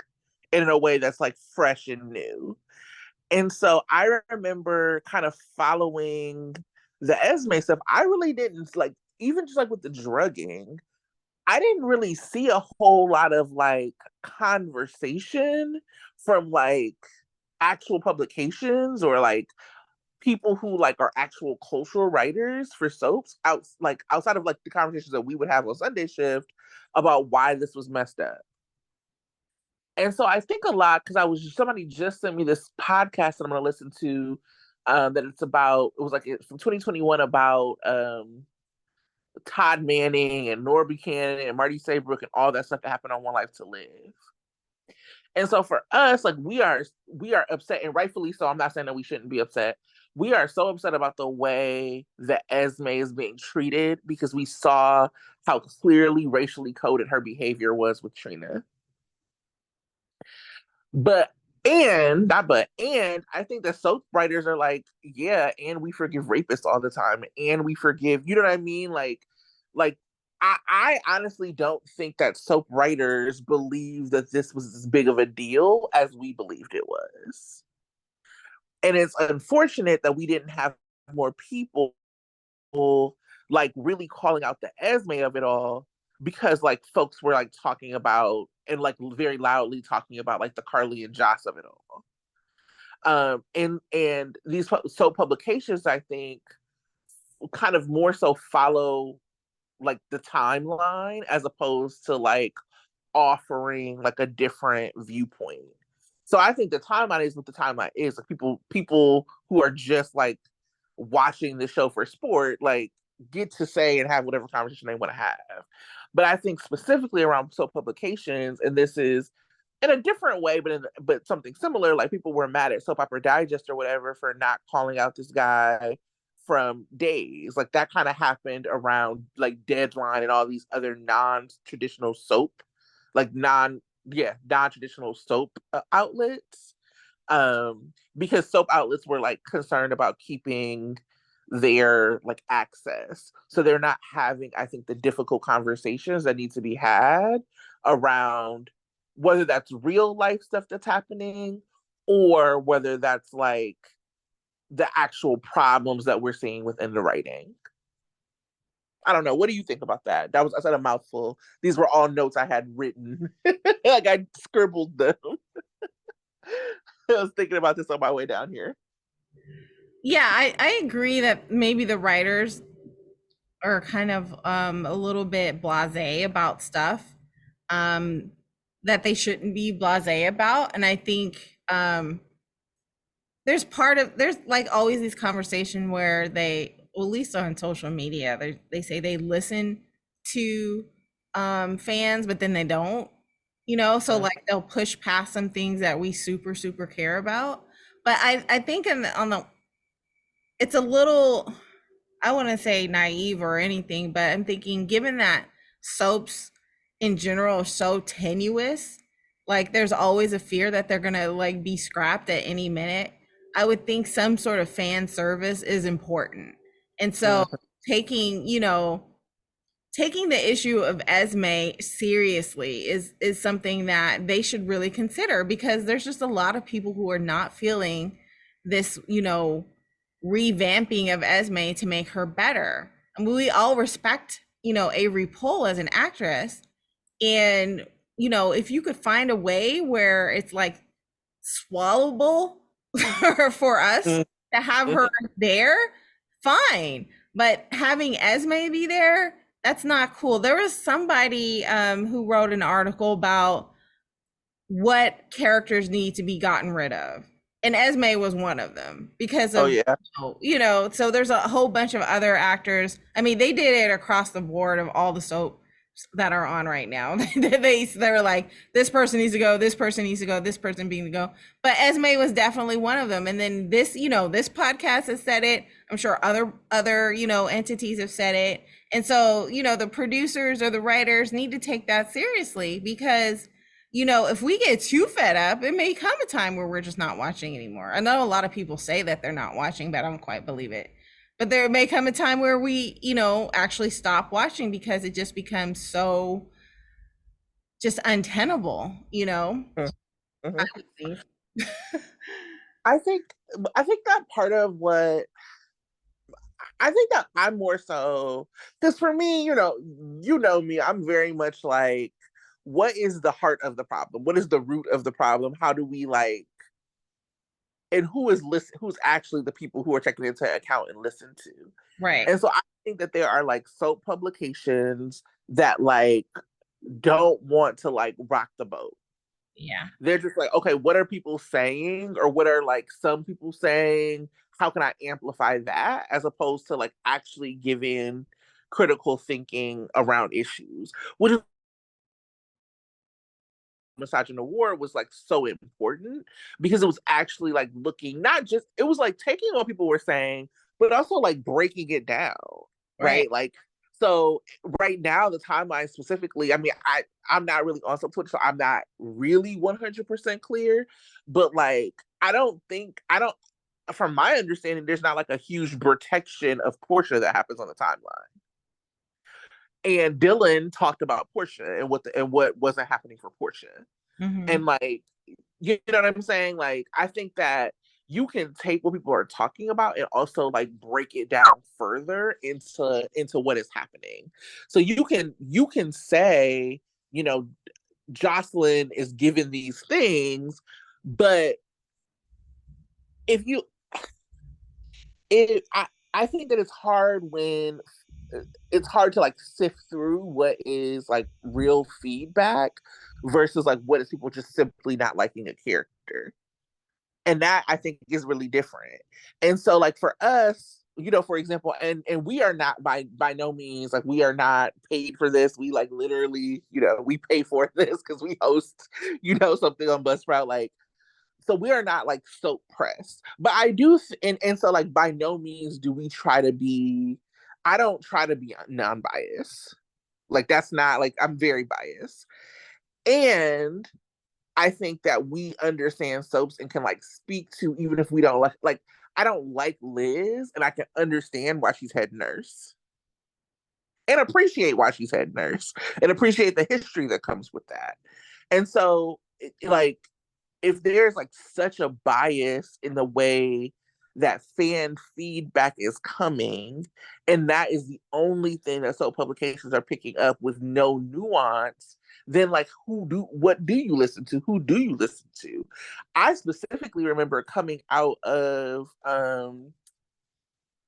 S2: in a way that's like fresh and new. And so I remember kind of following the Esme stuff. I really didn't like, even just like with the drugging, I didn't really see a whole lot of like conversation from like actual publications or like people who like are actual cultural writers for soaps outside of like the conversations that we would have on Sunday Shift about why this was messed up. And so I think a lot because somebody just sent me this podcast that I'm going to listen to. That it's about, it was like from 2021 about Todd Manning and Nora Buchanan and Marty Saybrook and all that stuff that happened on One Life to Live. And so for us, like we are upset, and rightfully so. I'm not saying that we shouldn't be upset. We are so upset about the way that Esme is being treated because we saw how clearly racially coded her behavior was with Trina. But and I think that soap writers are like, yeah, and we forgive rapists all the time, and we forgive, you know what I mean? Like I honestly don't think that soap writers believe that this was as big of a deal as we believed it was. And it's unfortunate that we didn't have more people like really calling out the Esme of it all because like folks were like talking about and like very loudly talking about like the Carly and Joss of it all. And these soap publications, I think, kind of more so follow like the timeline as opposed to like offering like a different viewpoint. So I think the timeline is what the timeline is. Like people who are just like watching the show for sport, like get to say and have whatever conversation they want to have. But I think specifically around soap publications, and this is in a different way, but something similar. Like people were mad at Soap Opera Digest or whatever for not calling out this guy from Days. Like that kind of happened around like Deadline and all these other non-traditional soap, like non-traditional soap outlets. Because soap outlets were like concerned about keeping their like access. So they're not having, I think, the difficult conversations that need to be had around whether that's real life stuff that's happening or whether that's like the actual problems that we're seeing within the writing. I don't know. What do you think about that? That was, I said, a mouthful. These were all notes I had written. Like I scribbled them. I was thinking about this on my way down here.
S1: Yeah, I agree that maybe the writers are kind of a little bit blasé about stuff um that they shouldn't be blasé about. And I think there's like always these conversation where they, well, at least on social media, they say they listen to fans, but then they don't, so
S2: Mm,
S1: like they'll push past some things that we super care about. But I think on the, it's a little, I wouldn't say naive or anything, but I'm thinking given that soaps in general are so tenuous, like there's always a fear that they're gonna like be scrapped at any minute. I would think some sort of fan service is important. And so
S2: mm,
S1: taking, taking the issue of Esme seriously is something that they should really consider, because there's just a lot of people who are not feeling this, revamping of Esme to make her better. I mean, we all respect, Avery Pohl as an actress, and if you could find a way where it's like swallowable for us
S2: mm,
S1: to have
S2: mm.
S1: her there, fine. But having Esme be there, that's not cool. There was somebody who wrote an article about what characters need to be gotten rid of. And Esme was one of them because
S2: Oh
S1: of,
S2: yeah.
S1: so there's a whole bunch of other actors. I mean, they did it across the board of all the soap that are on right now. They were like, this person needs to go, this person needs to go, this person being to go. But Esme was definitely one of them. And then this, this podcast has said it. I'm sure other, entities have said it. And so, the producers or the writers need to take that seriously, because if we get too fed up, it may come a time where we're just not watching anymore. I know a lot of people say that they're not watching, but I don't quite believe it. But there may come a time where we, actually stop watching because it just becomes so just untenable,
S2: Mm,
S1: I
S2: mhm.
S1: would think.
S2: I think I think that part of what I think that I'm more so because for me, you know me, I'm very much like, what is the heart of the problem? What is the root of the problem? How do we like, and who is listen? Who's actually the people who are taking it into account and listen to?
S1: Right.
S2: And so I think that there are like soap publications that like don't want to like rock the boat.
S1: Yeah.
S2: They're just like, okay, what are people saying, or what are like some people saying? How can I amplify that, as opposed to like actually giving critical thinking around issues, which is Misogyny Award was like so important because it was actually like looking, not just, it was like taking what people were saying, but also like breaking it down,
S1: Right.
S2: right? Like, so right now the timeline specifically, I mean, I'm not really on some Twitter, so I'm not really 100% clear, but like I don't from my understanding, there's not like a huge protection of Portia that happens on the timeline. And Dylan talked about Portia and what wasn't happening for Portia.
S1: Mm-hmm.
S2: And like, you know what I'm saying? Like, I think that you can take what people are talking about and also like break it down further into what is happening. So you can say, you know, Jocelyn is given these things, but if you it I think that it's hard to like sift through what is like real feedback versus like what is people just simply not liking a character. And that I think is really different. And so like for us, for example, and we are not by no means like, we are not paid for this. We like literally, we pay for this because we host, something on Buzzsprout. Like, so we are not like soap pressed. But I do and so like by no means do we try to be, I don't try to be non-biased. Like that's not like, I'm very biased. And I think that we understand soaps and can like speak to, even if we don't like I don't like Liz, and I can understand why she's head nurse and appreciate why she's head nurse and appreciate the history that comes with that. And so, like, if there's like such a bias in the way that fan feedback is coming, and that is the only thing that soap publications are picking up with no nuance, then like what do you listen to? Who do you listen to? I specifically remember coming out of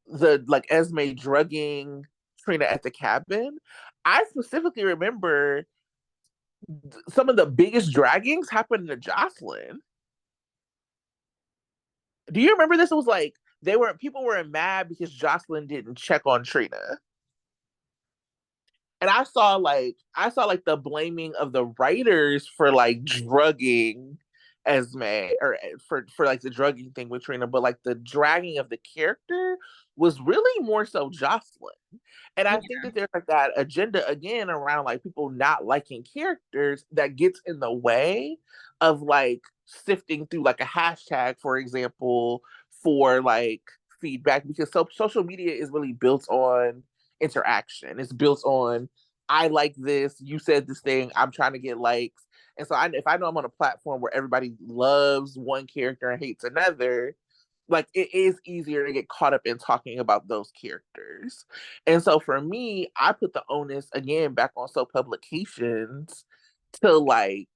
S2: the like Esme drugging Trina at the cabin. I specifically remember some of the biggest draggings happened to Jocelyn. Do you remember this? It was like people were mad because Jocelyn didn't check on Trina. And I saw like the blaming of the writers for like drugging Esme, or for like the drugging thing with Trina, but like the dragging of the character was really more so Jocelyn. And I think that there's like that agenda again around like people not liking characters that gets in the way of like sifting through like a hashtag, for example, for like feedback, because social media is really built on interaction. It's built on I like this, you said this thing, I'm trying to get likes. And so if I know I'm on a platform where everybody loves one character and hates another, like it is easier to get caught up in talking about those characters. And so for me, I put the onus again back on soap publications to like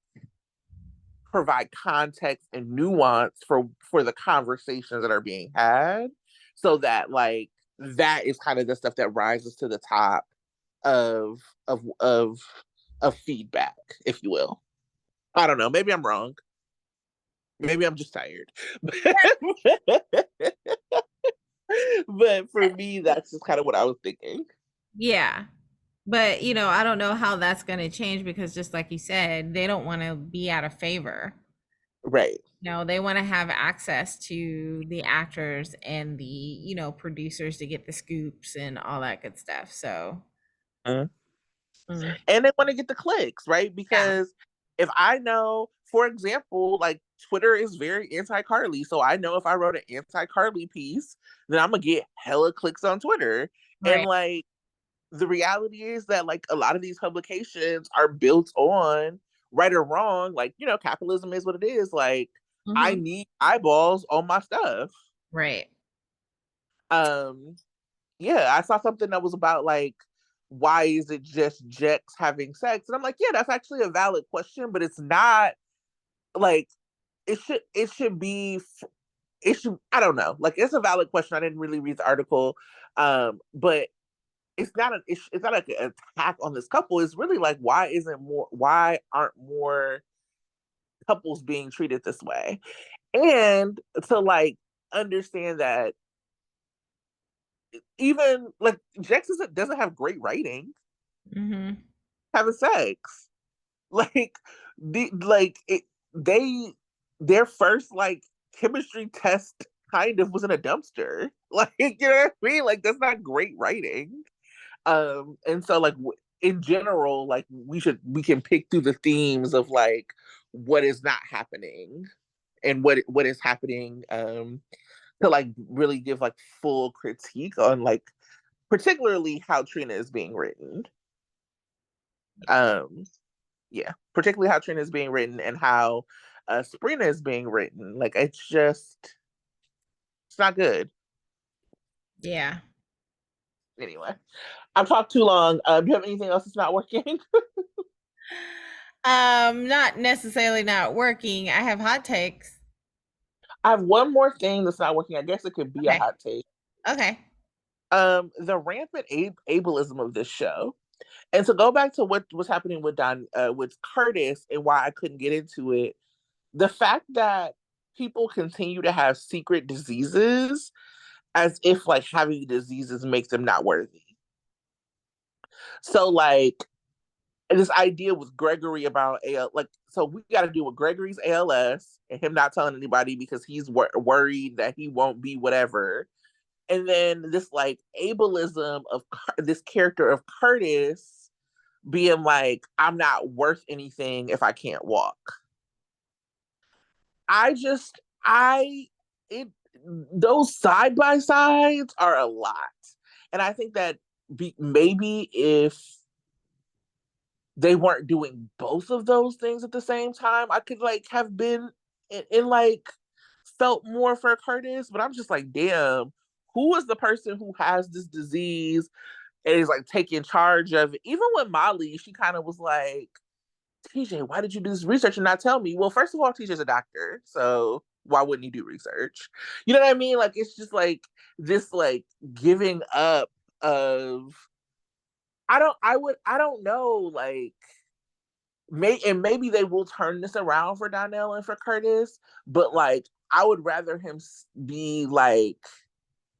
S2: provide context and nuance for the conversations that are being had, so that like that is kind of the stuff that rises to the top of of of of feedback, if you will. I don't know, maybe I'm wrong, maybe I'm just tired. But for me, that's just kind of what I was thinking.
S1: Yeah. But, I don't know how that's going to change because just like you said, they don't want to be out of favor.
S2: Right.
S1: They want to have access to the actors and the, producers to get the scoops and all that good stuff. So,
S2: Mhm.
S1: mm,
S2: And they want to get the clicks, right?
S1: yeah,
S2: Because if I know, for example, like Twitter is very anti-Carly, so I know if I wrote an anti-Carly piece, then I'm gonna get hella clicks on Twitter. And
S1: right.
S2: like the reality is that like a lot of these publications are built on, right or wrong, like capitalism is what it is. Like I
S1: Hmm.
S2: need eyeballs on my stuff.
S1: Right.
S2: Um, yeah, I saw something that was about like why is it just Jex having sex? And I'm like, yeah, that's actually a valid question, but it's not like it should be it should I don't know. Like it's a valid question. I didn't really read the article. But it's not like an attack on this couple. It's really like why aren't more couples being treated this way? And to like understand that even like Jex doesn't have great writing
S1: Hmm.
S2: having sex. Like they their first like chemistry test kind of was in a dumpster. Like you know what I mean? Like that's not great writing. And so like in general, like we can pick through the themes of like what is not happening and what is happening, to like really give like full critique on like particularly how Trina is being written. Um yeah, particularly how Trina is being written and how Sabrina is being written. Like it's not good.
S1: Yeah.
S2: Anyway, I've talked too long. Do you have anything else that's not working?
S1: Not necessarily not working. I have hot takes.
S2: I have one more thing that's not working. I guess it could be a
S1: Okay.
S2: hot take.
S1: Okay.
S2: The rampant ableism of this show. And to go back to what was happening with with Curtis and why I couldn't get into it, the fact that people continue to have secret diseases as if like having diseases makes them not worthy. So like this idea with Gregory about AL, like so we got to deal with Gregory's ALS and him not telling anybody because he's worried that he won't be whatever. And then this like ableism of this character of Curtis being like, I'm not worth anything if I can't walk. I just I it those side by sides are a lot, and I think that maybe if they weren't doing both of those things at the same time, I could like have been in like felt more for Curtis. But I'm just like, damn, who is the person who has this disease and is like taking charge of it? Even with Molly, she kind of was like, TJ, why did you do this research and not tell me? Well, first of all, TJ's a doctor, so why wouldn't you do research? You know what I mean? Like it's just like this like giving up of I don't know, like maybe they will turn this around for Donnell and for Curtis, but like I would rather him be like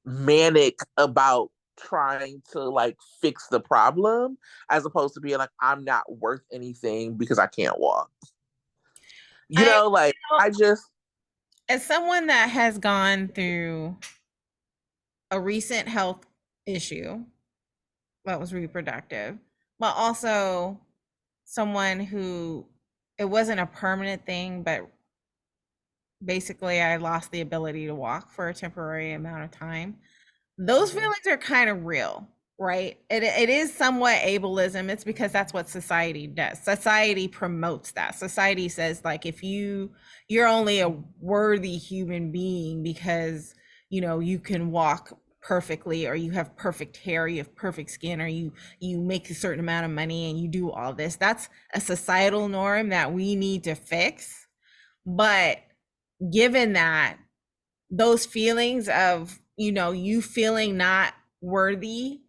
S2: manic about trying to like fix the problem as opposed to being like I'm not worth anything because I can't walk. You
S1: I,
S2: know, like I just
S1: as someone that has gone through a recent health issue that was reproductive, but also someone who it wasn't a permanent thing, but basically I lost the ability to walk for a temporary amount of time. Those feelings are kind of real, right? It is somewhat ableism. It's because that's what society does. Society promotes that. Society says like if you're only a worthy human being because you can walk perfectly, or you have perfect hair, you have perfect skin, or you make a certain amount of money and you do all this. That's a societal norm that we need to fix. But given that, those feelings of you feeling not worthy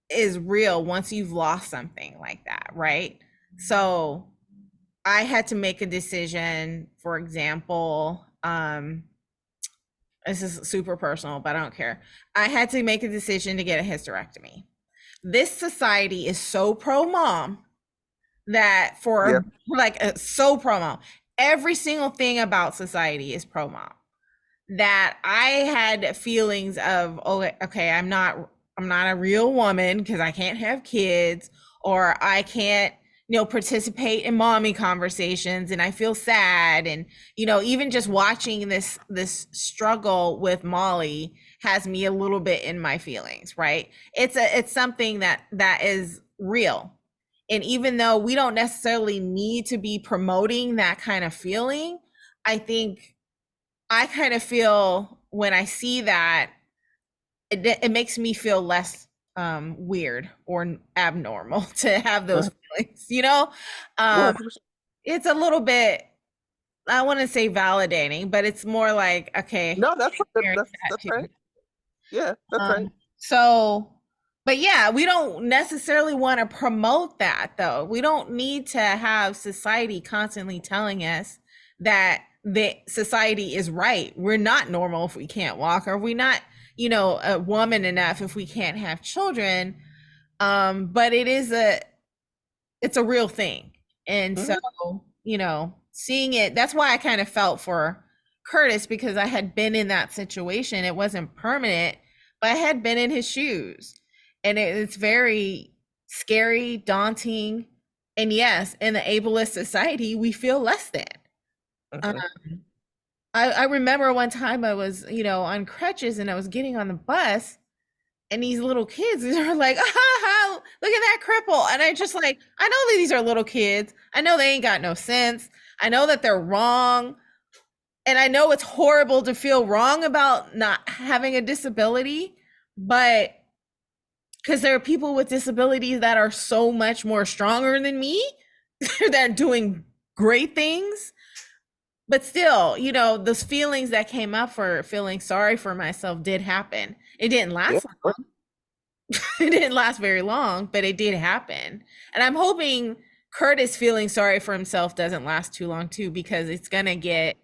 S1: is real once you've lost something like that, right? So I had to make a decision. For example, this is super personal, but I don't care. I had to make a decision to get a hysterectomy. This society is so pro mom that
S2: yeah.
S1: for like so pro mom, every single thing about society is pro mom, that I had feelings of, oh, okay, I'm not a real woman because I can't have kids, or I can't, participate in mommy conversations, and I feel sad. And, even just watching this struggle with Molly has me a little bit in my feelings, right? It's something that is real. And even though we don't necessarily need to be promoting that kind of feeling, I think I kind of feel when I see that, it makes me feel less weird or abnormal to have those feelings, um
S2: 100%.
S1: it's a little bit, I want to say validating, but it's more like, okay,
S2: No, that's
S1: I experienced that
S2: that's
S1: too.
S2: right. Yeah, that's right.
S1: So, but yeah, we don't necessarily want to promote that though. We don't need to have society constantly telling us that the society is right. We're not normal if we can't walk, or we not, a woman enough if we can't have children. But it's a real thing. And so,
S2: Hmm.
S1: seeing it, that's why I kind of felt for Curtis, because I had been in that situation. It wasn't permanent, but I had been in his shoes. And it's very scary, daunting. And yes, in the ableist society, we feel less than. Um,
S2: Hmm.
S1: I remember one time I was, on crutches, and I was getting on the bus, and these little kids are like, ah, look at that cripple. And I just like, I know that these are little kids. I know they ain't got no sense. I know that they're wrong. And I know it's horrible to feel wrong about not having a disability, but because there are people with disabilities that are so much more stronger than me, that are doing great things. But still, those feelings that came up for feeling sorry for myself did happen. It didn't
S2: Yeah.
S1: last long. It didn't last very long, but it did happen. And I'm hoping Curtis feeling sorry for himself doesn't last too long too, because it's gonna get,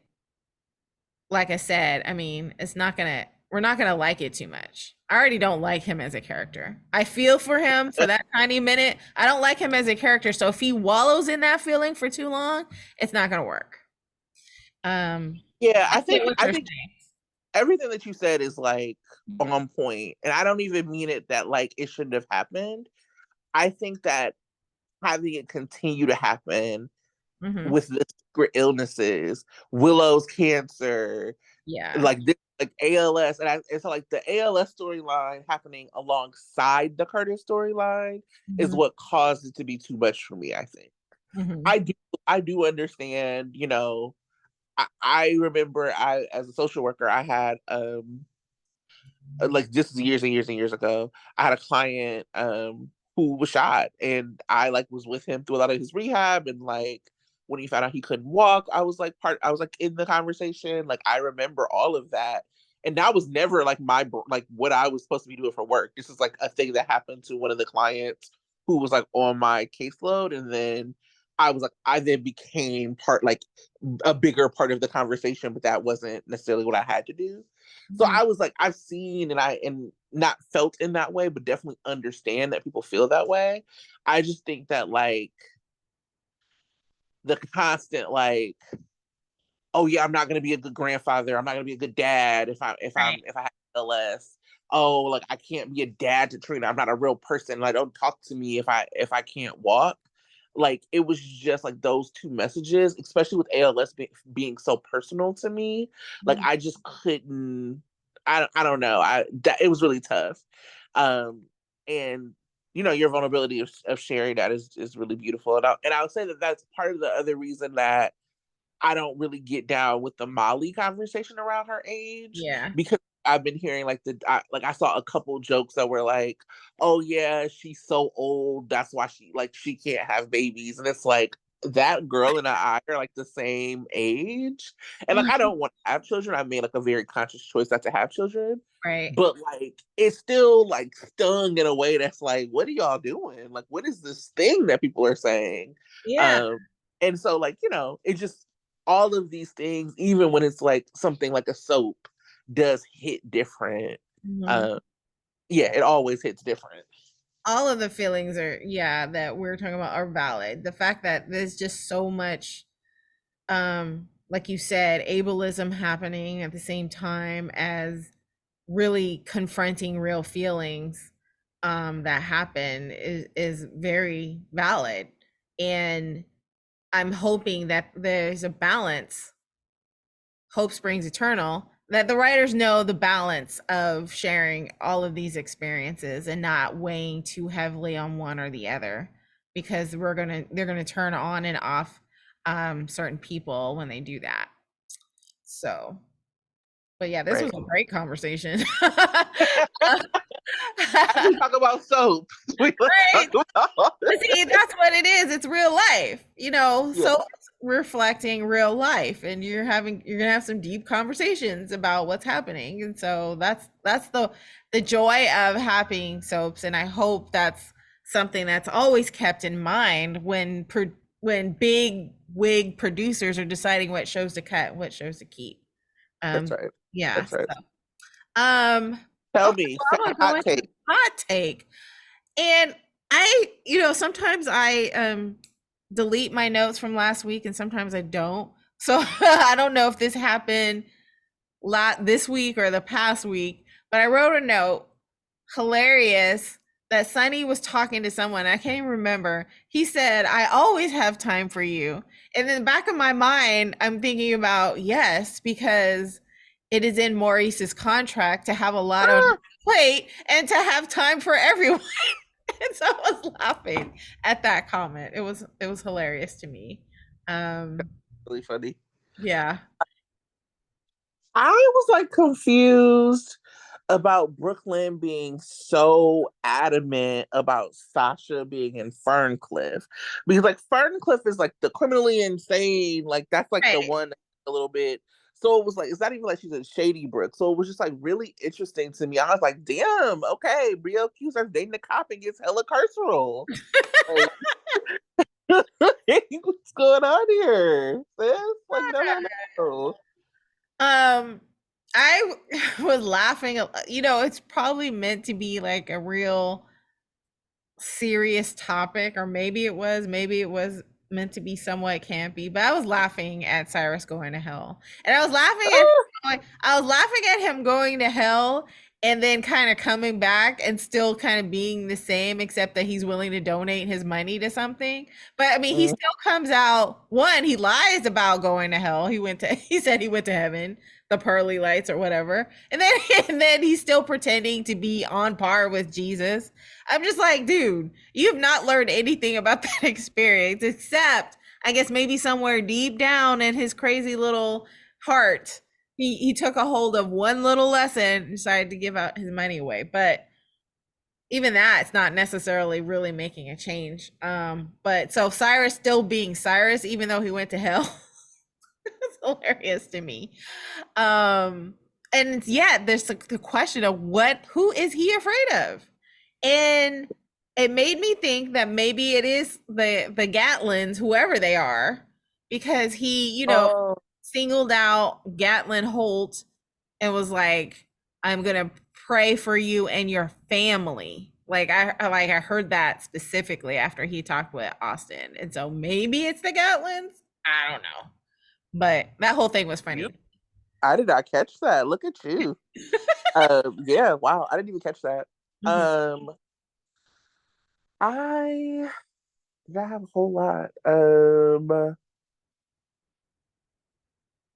S1: like I said, I mean, we're not gonna like it too much. I already don't like him as a character. I feel for him for that tiny minute. I don't like him as a character. So if he wallows in that feeling for too long, it's not gonna work.
S2: Yeah,
S1: I get what
S2: I
S1: you're
S2: think
S1: saying.
S2: everything that you said is like on point, and I don't even mean it that like it shouldn't have happened. I think that having it continue to happen
S1: Mm-hmm.
S2: with this secret illnesses, Willow's cancer,
S1: Yeah.
S2: like this, like ALS, and so like the ALS storyline happening alongside the Curtis storyline is
S1: Mhm.
S2: what caused it to be too much for me. I think
S1: Mhm.
S2: I do I do understand. I remember I as a social worker I had like just years and years and years ago, I had a client who was shot, and I like was with him through a lot of his rehab, and like when he found out he couldn't walk, I was like in the conversation. Like I remember all of that. And that was never like like what I was supposed to be doing for work. This is like a thing that happened to one of the clients who was like on my caseload, and then I then became part like a bigger part of the conversation, but that wasn't necessarily what I had to do. So
S1: Mhm.
S2: I was like, I've seen and not felt in that way, but definitely understand that people feel that way. I just think that like the constant like, oh yeah, I'm not gonna be a good grandfather. I'm not gonna be a good dad
S1: Right.
S2: if I have LS. Oh, like I can't be a dad to Trina. I'm not a real person. Like don't talk to me if I can't walk. Like it was just like those two messages, especially with ALS being so personal to me. Like
S1: Mhm.
S2: I just couldn't. I don't know. It was really tough. Um, and your vulnerability of sharing that is really beautiful. And I would say that that's part of the other reason that I don't really get down with the Molly conversation around her age,
S1: Yeah.
S2: because I've been hearing like I saw a couple jokes that were like, "Oh yeah, she's so old, that's why she can't have babies," and it's like that girl and I are like the same age, and like I
S1: Mhm.
S2: don't want to have children. I made like a very conscious choice not to have children,
S1: Right.
S2: but like it's still like stung in a way that's like, what are y'all doing? Like, what is this thing that people are saying?
S1: Yeah.
S2: Um, and so like it just all of these things, even when it's like something like a soap, does hit different.
S1: Mhm.
S2: Uh, yeah, it always hits different.
S1: All of the feelings are, yeah, that we're talking about are valid. The fact that there's just so much, like you said, ableism happening at the same time as really confronting real feelings that happen is very valid. And I'm hoping that there's a balance. Hope springs eternal, that the writers know the balance of sharing all of these experiences and not weighing too heavily on one or the other, because they're gonna turn on and off certain people when they do that. So, but yeah, this was
S2: Right.
S1: a great conversation.
S2: As we talk about soap, we like talk
S1: Right.
S2: about
S1: But see, that's what it is. It's real life,
S2: yeah,
S1: so it's reflecting real life, and you're gonna have some deep conversations about what's happening. And so that's the joy of having soaps. And I hope that's something that's always kept in mind when big wig producers are deciding what shows to cut and what shows to keep.
S2: that's
S1: Um,
S2: right.
S1: yeah.
S2: That's right.
S1: So, um,
S2: Tell
S1: okay,
S2: me,
S1: so I'm gonna go
S2: hot
S1: into
S2: take.
S1: hot take. And sometimes I delete my notes from last week and sometimes I don't. So I don't know if this happened this week or the past week, but I wrote a note, hilarious, that Sonny was talking to someone. I can't even remember. He said, "I always have time for you." And in the back of my mind, I'm thinking about, yes, because it is in Maurice's contract to have a lot on his
S2: Ah,
S1: plate and to have time for everyone. And so I was laughing at that comment. It was hilarious to me. Um,
S2: really funny.
S1: yeah.
S2: I was like confused about Brooklyn being so adamant about Sasha being in Ferncliff, because like Ferncliff is like the criminally insane, like that's like the
S1: Right.
S2: one a little bit. So it was like it's not even like she's in Shady Brook. So it was just like really interesting to me. I was like, damn, okay, Brio Q starts dating a cop and gets hella carceral. Like, what's going on here, sis? Like, no, no, no.
S1: Um, I was laughing. It's probably meant to be like a real serious topic, or maybe it was meant to be somewhat campy, but I was laughing at Cyrus going to hell. And I was laughing at him going to hell and then kind of coming back and still kind of being the same, except that he's willing to donate his money to something. But I mean, he
S2: Mm.
S1: still comes out. One, he lies about going to hell. He said he went to heaven, the pearly lights or whatever, and then and then he's still pretending to be on par with Jesus. I'm just like, dude, you've not learned anything about that experience, except I guess maybe somewhere deep down in his crazy little heart he took a hold of one little lesson and decided to give out his money away. But even that, it's not necessarily really making a change. But so Cyrus still being Cyrus, even though he went to hell, it's hilarious to me. Um, and yeah, there's the question of who is he afraid of? And it made me think that maybe it is the Gatlins, whoever they are, because he,
S2: Oh,
S1: singled out Gatlin Holt and was like, "I'm gonna pray for you and your family." I heard that specifically after he talked with Austin, and so maybe it's the Gatlins. I don't know, but that whole thing was
S2: you,
S1: funny.
S2: I did not catch that. Look at you. Yeah, wow, I didn't even catch that.
S1: Mhm.
S2: Um, I have a whole lot.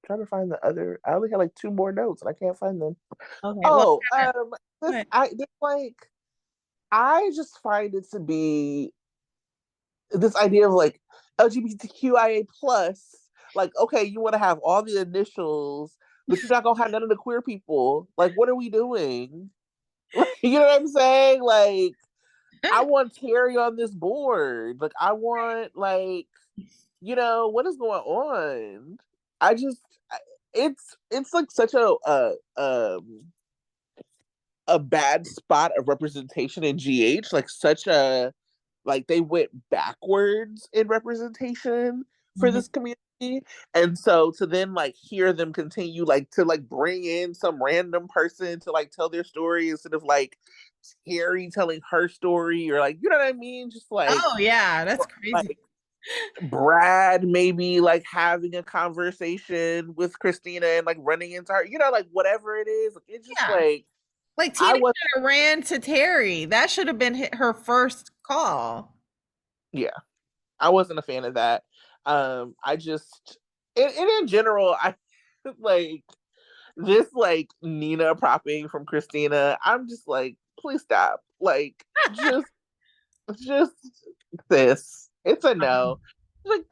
S2: Trying to find the other. I only had like two more notes and I can't find them.
S1: Okay, well,
S2: Oh,
S1: go ahead.
S2: this like I just find it to be this idea of like LGBTQIA plus. Like, okay, you want to have all the initials, but you're not gonna have none of the queer people. Like, what are we doing? You know what I'm saying? Like, I want Terry on this board. Like, I want like, what is going on? I just, it's like such a bad spot of representation in GH. Like such a like they went backwards in representation for
S1: Mhm.
S2: this community. And so to then like hear them continue like to like bring in some random person to like tell their story instead of like Terry telling her story or like, you know what I mean? Just
S1: Oh yeah, that's crazy.
S2: like Brad maybe like having a conversation with Christina and like running into her, like whatever it is, like, it's just
S1: Yeah,
S2: like
S1: like
S2: I
S1: Tina
S2: was
S1: should have ran to Terry. That should have been her first call.
S2: yeah, I wasn't a fan of that. I just and in general, I like this like Nina propping from Christina. I'm just like, please stop. Like, just this. It's a no. Like,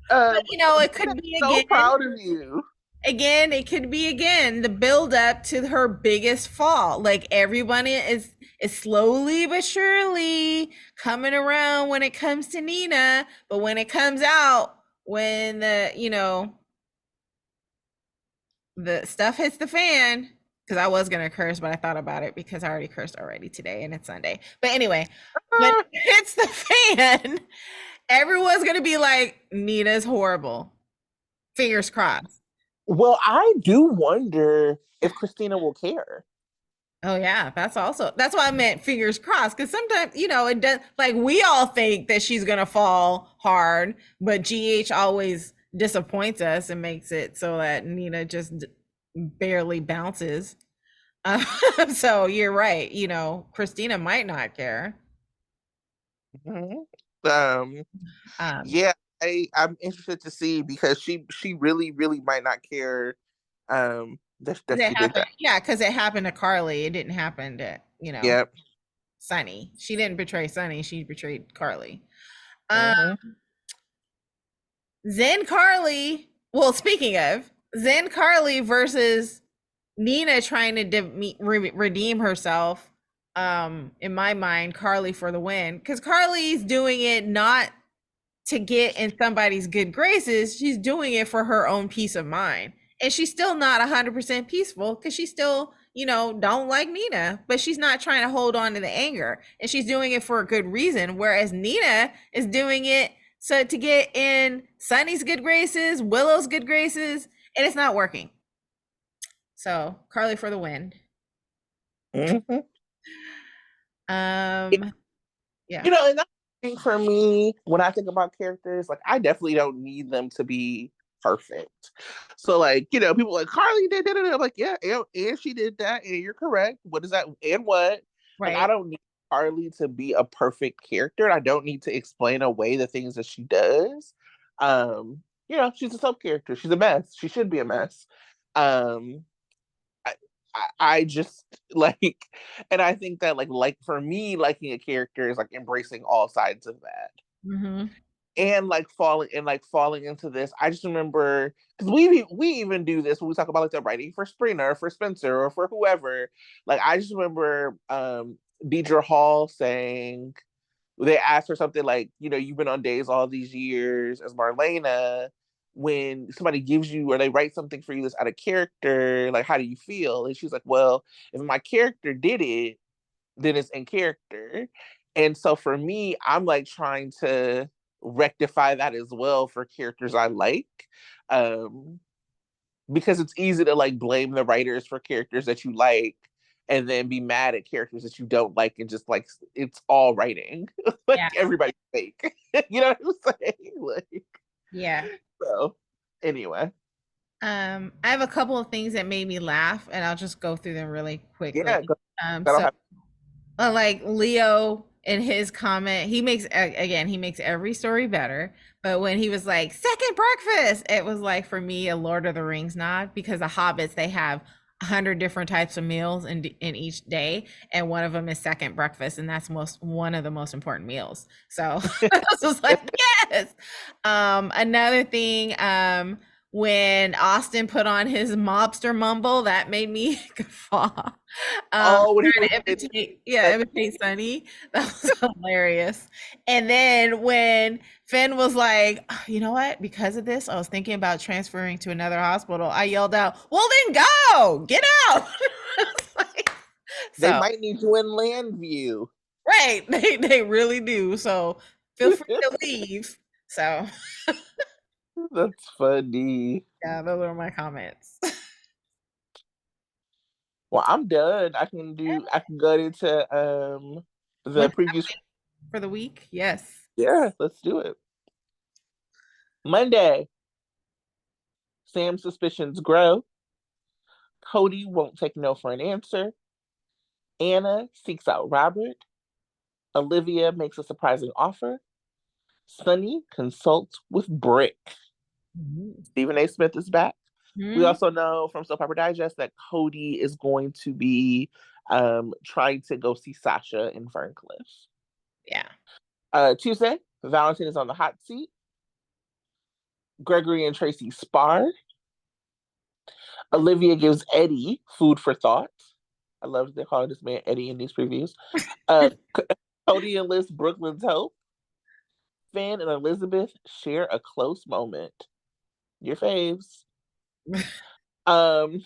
S1: But it
S2: Nina's
S1: could be
S2: so
S1: again.
S2: proud of you.
S1: Again, it could be again the build up to her biggest fall. Like everyone is slowly but surely coming around when it comes to Nina, but when it comes out, when the stuff hits the fan, because I was gonna curse, but I thought about it because I already cursed already today and it's Sunday. But anyway, when it hits the fan, everyone's gonna be like, Nina's horrible. Fingers crossed.
S2: Well, I do wonder if Christina will care.
S1: Oh yeah, that's why I meant fingers crossed. Because sometimes it does. Like we all think that she's gonna fall hard, but GH always disappoints us and makes it so that Nina just barely bounces. Uh, so you're right. Christina might not care.
S2: Mhm. Um,
S1: Um,
S2: yeah, I'm interested to see because she really really might not care that
S1: 'Cause it
S2: she did
S1: happened.
S2: that.
S1: Yeah, because it happened to Carly. It didn't happen to
S2: Yep.
S1: Sunny. She didn't betray Sunny. She betrayed Carly. Um,
S2: Hmm.
S1: Zen Carly. Well, speaking of Zen Carly versus Nina trying to redeem herself. In my mind, Carly for the win because Carly's doing it not to get in somebody's good graces. She's doing it for her own peace of mind, and she's still not 100% peaceful because she still, don't like Nina, but she's not trying to hold on to the anger, and she's doing it for a good reason. Whereas Nina is doing it so to get in Sunny's good graces, Willow's good graces, and it's not working. So Carly for the win.
S2: Hmm.
S1: Um, yeah.
S2: And that's the thing for me when I think about characters. Like, I definitely don't need them to be perfect. So like, people like Carly did it. I'm like, yeah, and she did that, and you're correct. What is that? And what? Like, I
S1: Right.
S2: don't need Carly to be a perfect character. And I don't need to explain away the things that she does. She's a sub character. She's a mess. She should be a mess. Um, I, I just like, and I think that like for me, liking a character is like embracing all sides of that,
S1: Mm-hmm.
S2: and like falling into this. I just remember because we even do this when we talk about like the writing for Springer or for Spencer or for whoever. Like I just remember Deidre Hall saying they asked her something like, you've been on days all these years as Marlena. When somebody gives you or they write something for you that's out of character, like how do you feel? And she's like, well, if my character did it, then it's in character. And so for me, I'm like trying to rectify that as well for characters I like. Um, because it's easy to like blame the writers for characters that you like and then be mad at characters that you don't like and just like it's all writing. Like
S1: Yeah.
S2: everybody's fake. You know what I'm saying? Like
S1: Yeah.
S2: so anyway.
S1: I have a couple of things that made me laugh, and I'll just go through them really quickly.
S2: Yeah, I don't
S1: So
S2: have
S1: like Leo in his comment, he makes again, he makes every story better. But when he was like second breakfast, it was like for me a Lord of the Rings nod because the hobbits they have 100 different types of meals in each day, and one of them is second breakfast, and that's most one of the most important meals. So I was just like, yes. Another thing, when Austin put on his mobster mumble, that made me guffaw.
S2: oh when he
S1: Trying
S2: was
S1: to
S2: in
S1: imitate, yeah, imitate Sunny. That was hilarious. And then when Finn was like, "Oh, you know what? Because of this, I was thinking about transferring to another hospital. I yelled out, well, then go, get out. Like,
S2: they
S1: so,
S2: might need you in Landview.
S1: right. They really do. So feel free to leave. So,
S2: That's funny.
S1: yeah, those are my comments.
S2: Well, I'm done. I can go into the
S1: What's
S2: previews.
S1: for the week? Yes.
S2: Yeah, let's do it. Monday, Sam's suspicions grow. Cody won't take no for an answer. Anna seeks out Robert. Olivia makes a surprising offer. Sunny consults with Brick. Stephen A. Smith is back. We
S1: Mm-hmm.
S2: also know from Soap Opera Digest that Cody is going to be trying to go see Sasha in Ferncliff.
S1: Yeah.
S2: Tuesday, Valentin is on the hot seat. Gregory and Tracy spar. Olivia gives Eddie food for thought. I love that they're calling this man Eddie in these previews. Uh, Cody enlists Brooklyn's help. Finn and Elizabeth share a close moment. Your faves. Um,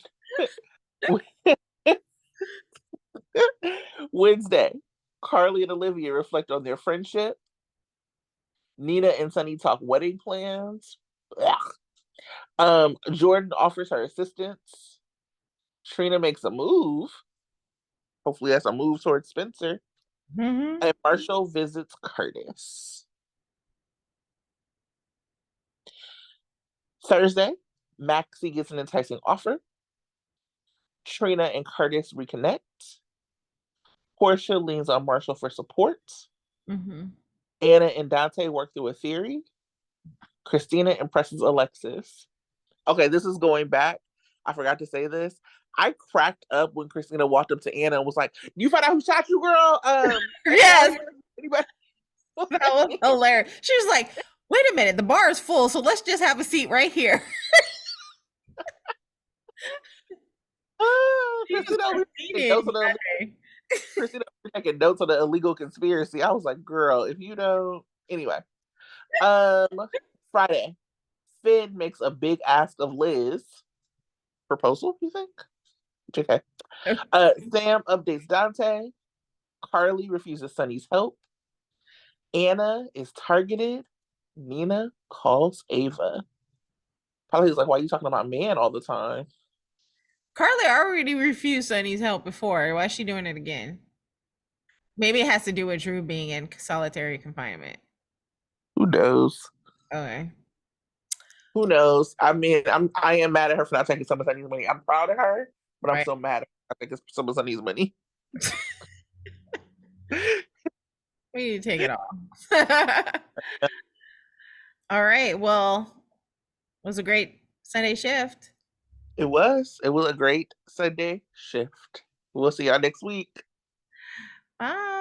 S2: Wednesday, Carly and Olivia reflect on their friendship. Nina and Sunny talk wedding plans. Ugh. Jordan offers her assistance. Trina makes a move. Hopefully, that's a move towards Spencer.
S1: Mm-hmm.
S2: And Marshall visits Curtis. Thursday, Maxie gets an enticing offer. Trina and Curtis reconnect. Portia leans on Marshall for support.
S1: Mm-hmm.
S2: Anna and Dante work through a theory. Christina impresses Alexis. Okay, this is going back. I forgot to say this. I cracked up when Christina walked up to Anna and was like, "You find out who shot you, girl? Anybody out
S1: Yes.
S2: here? Anybody?"
S1: That was hilarious. She was like, wait a minute, the bar is full, so let's just have a seat right here. She was
S2: Christina over here taking
S1: proceeding
S2: notes on the
S1: that day.
S2: Christina over here taking notes on the illegal conspiracy. I was like, "Girl, if you don't." Anyway, um, Friday, Finn makes a big ask of Liz. Proposal? You think? Okay. Sam updates Dante. Carly refuses Sunny's help. Anna is targeted. Nina calls Ava. Probably was like, why are you talking about man all the time?
S1: Carly already refused Sunny's help before. Why is she doing it again? Maybe it has to do with Drew being in solitary confinement.
S2: Who knows?
S1: Okay.
S2: Who knows? I mean, I am mad at her for not taking some of Sunny's money. I'm proud of her, but I'm
S1: Right.
S2: so mad at her. I think it's some of Sunny's money.
S1: We need to take it all. All right. Well, it was a great Sunday shift.
S2: It was. It was a great Sunday shift. We'll see y'all next week.
S1: Bye.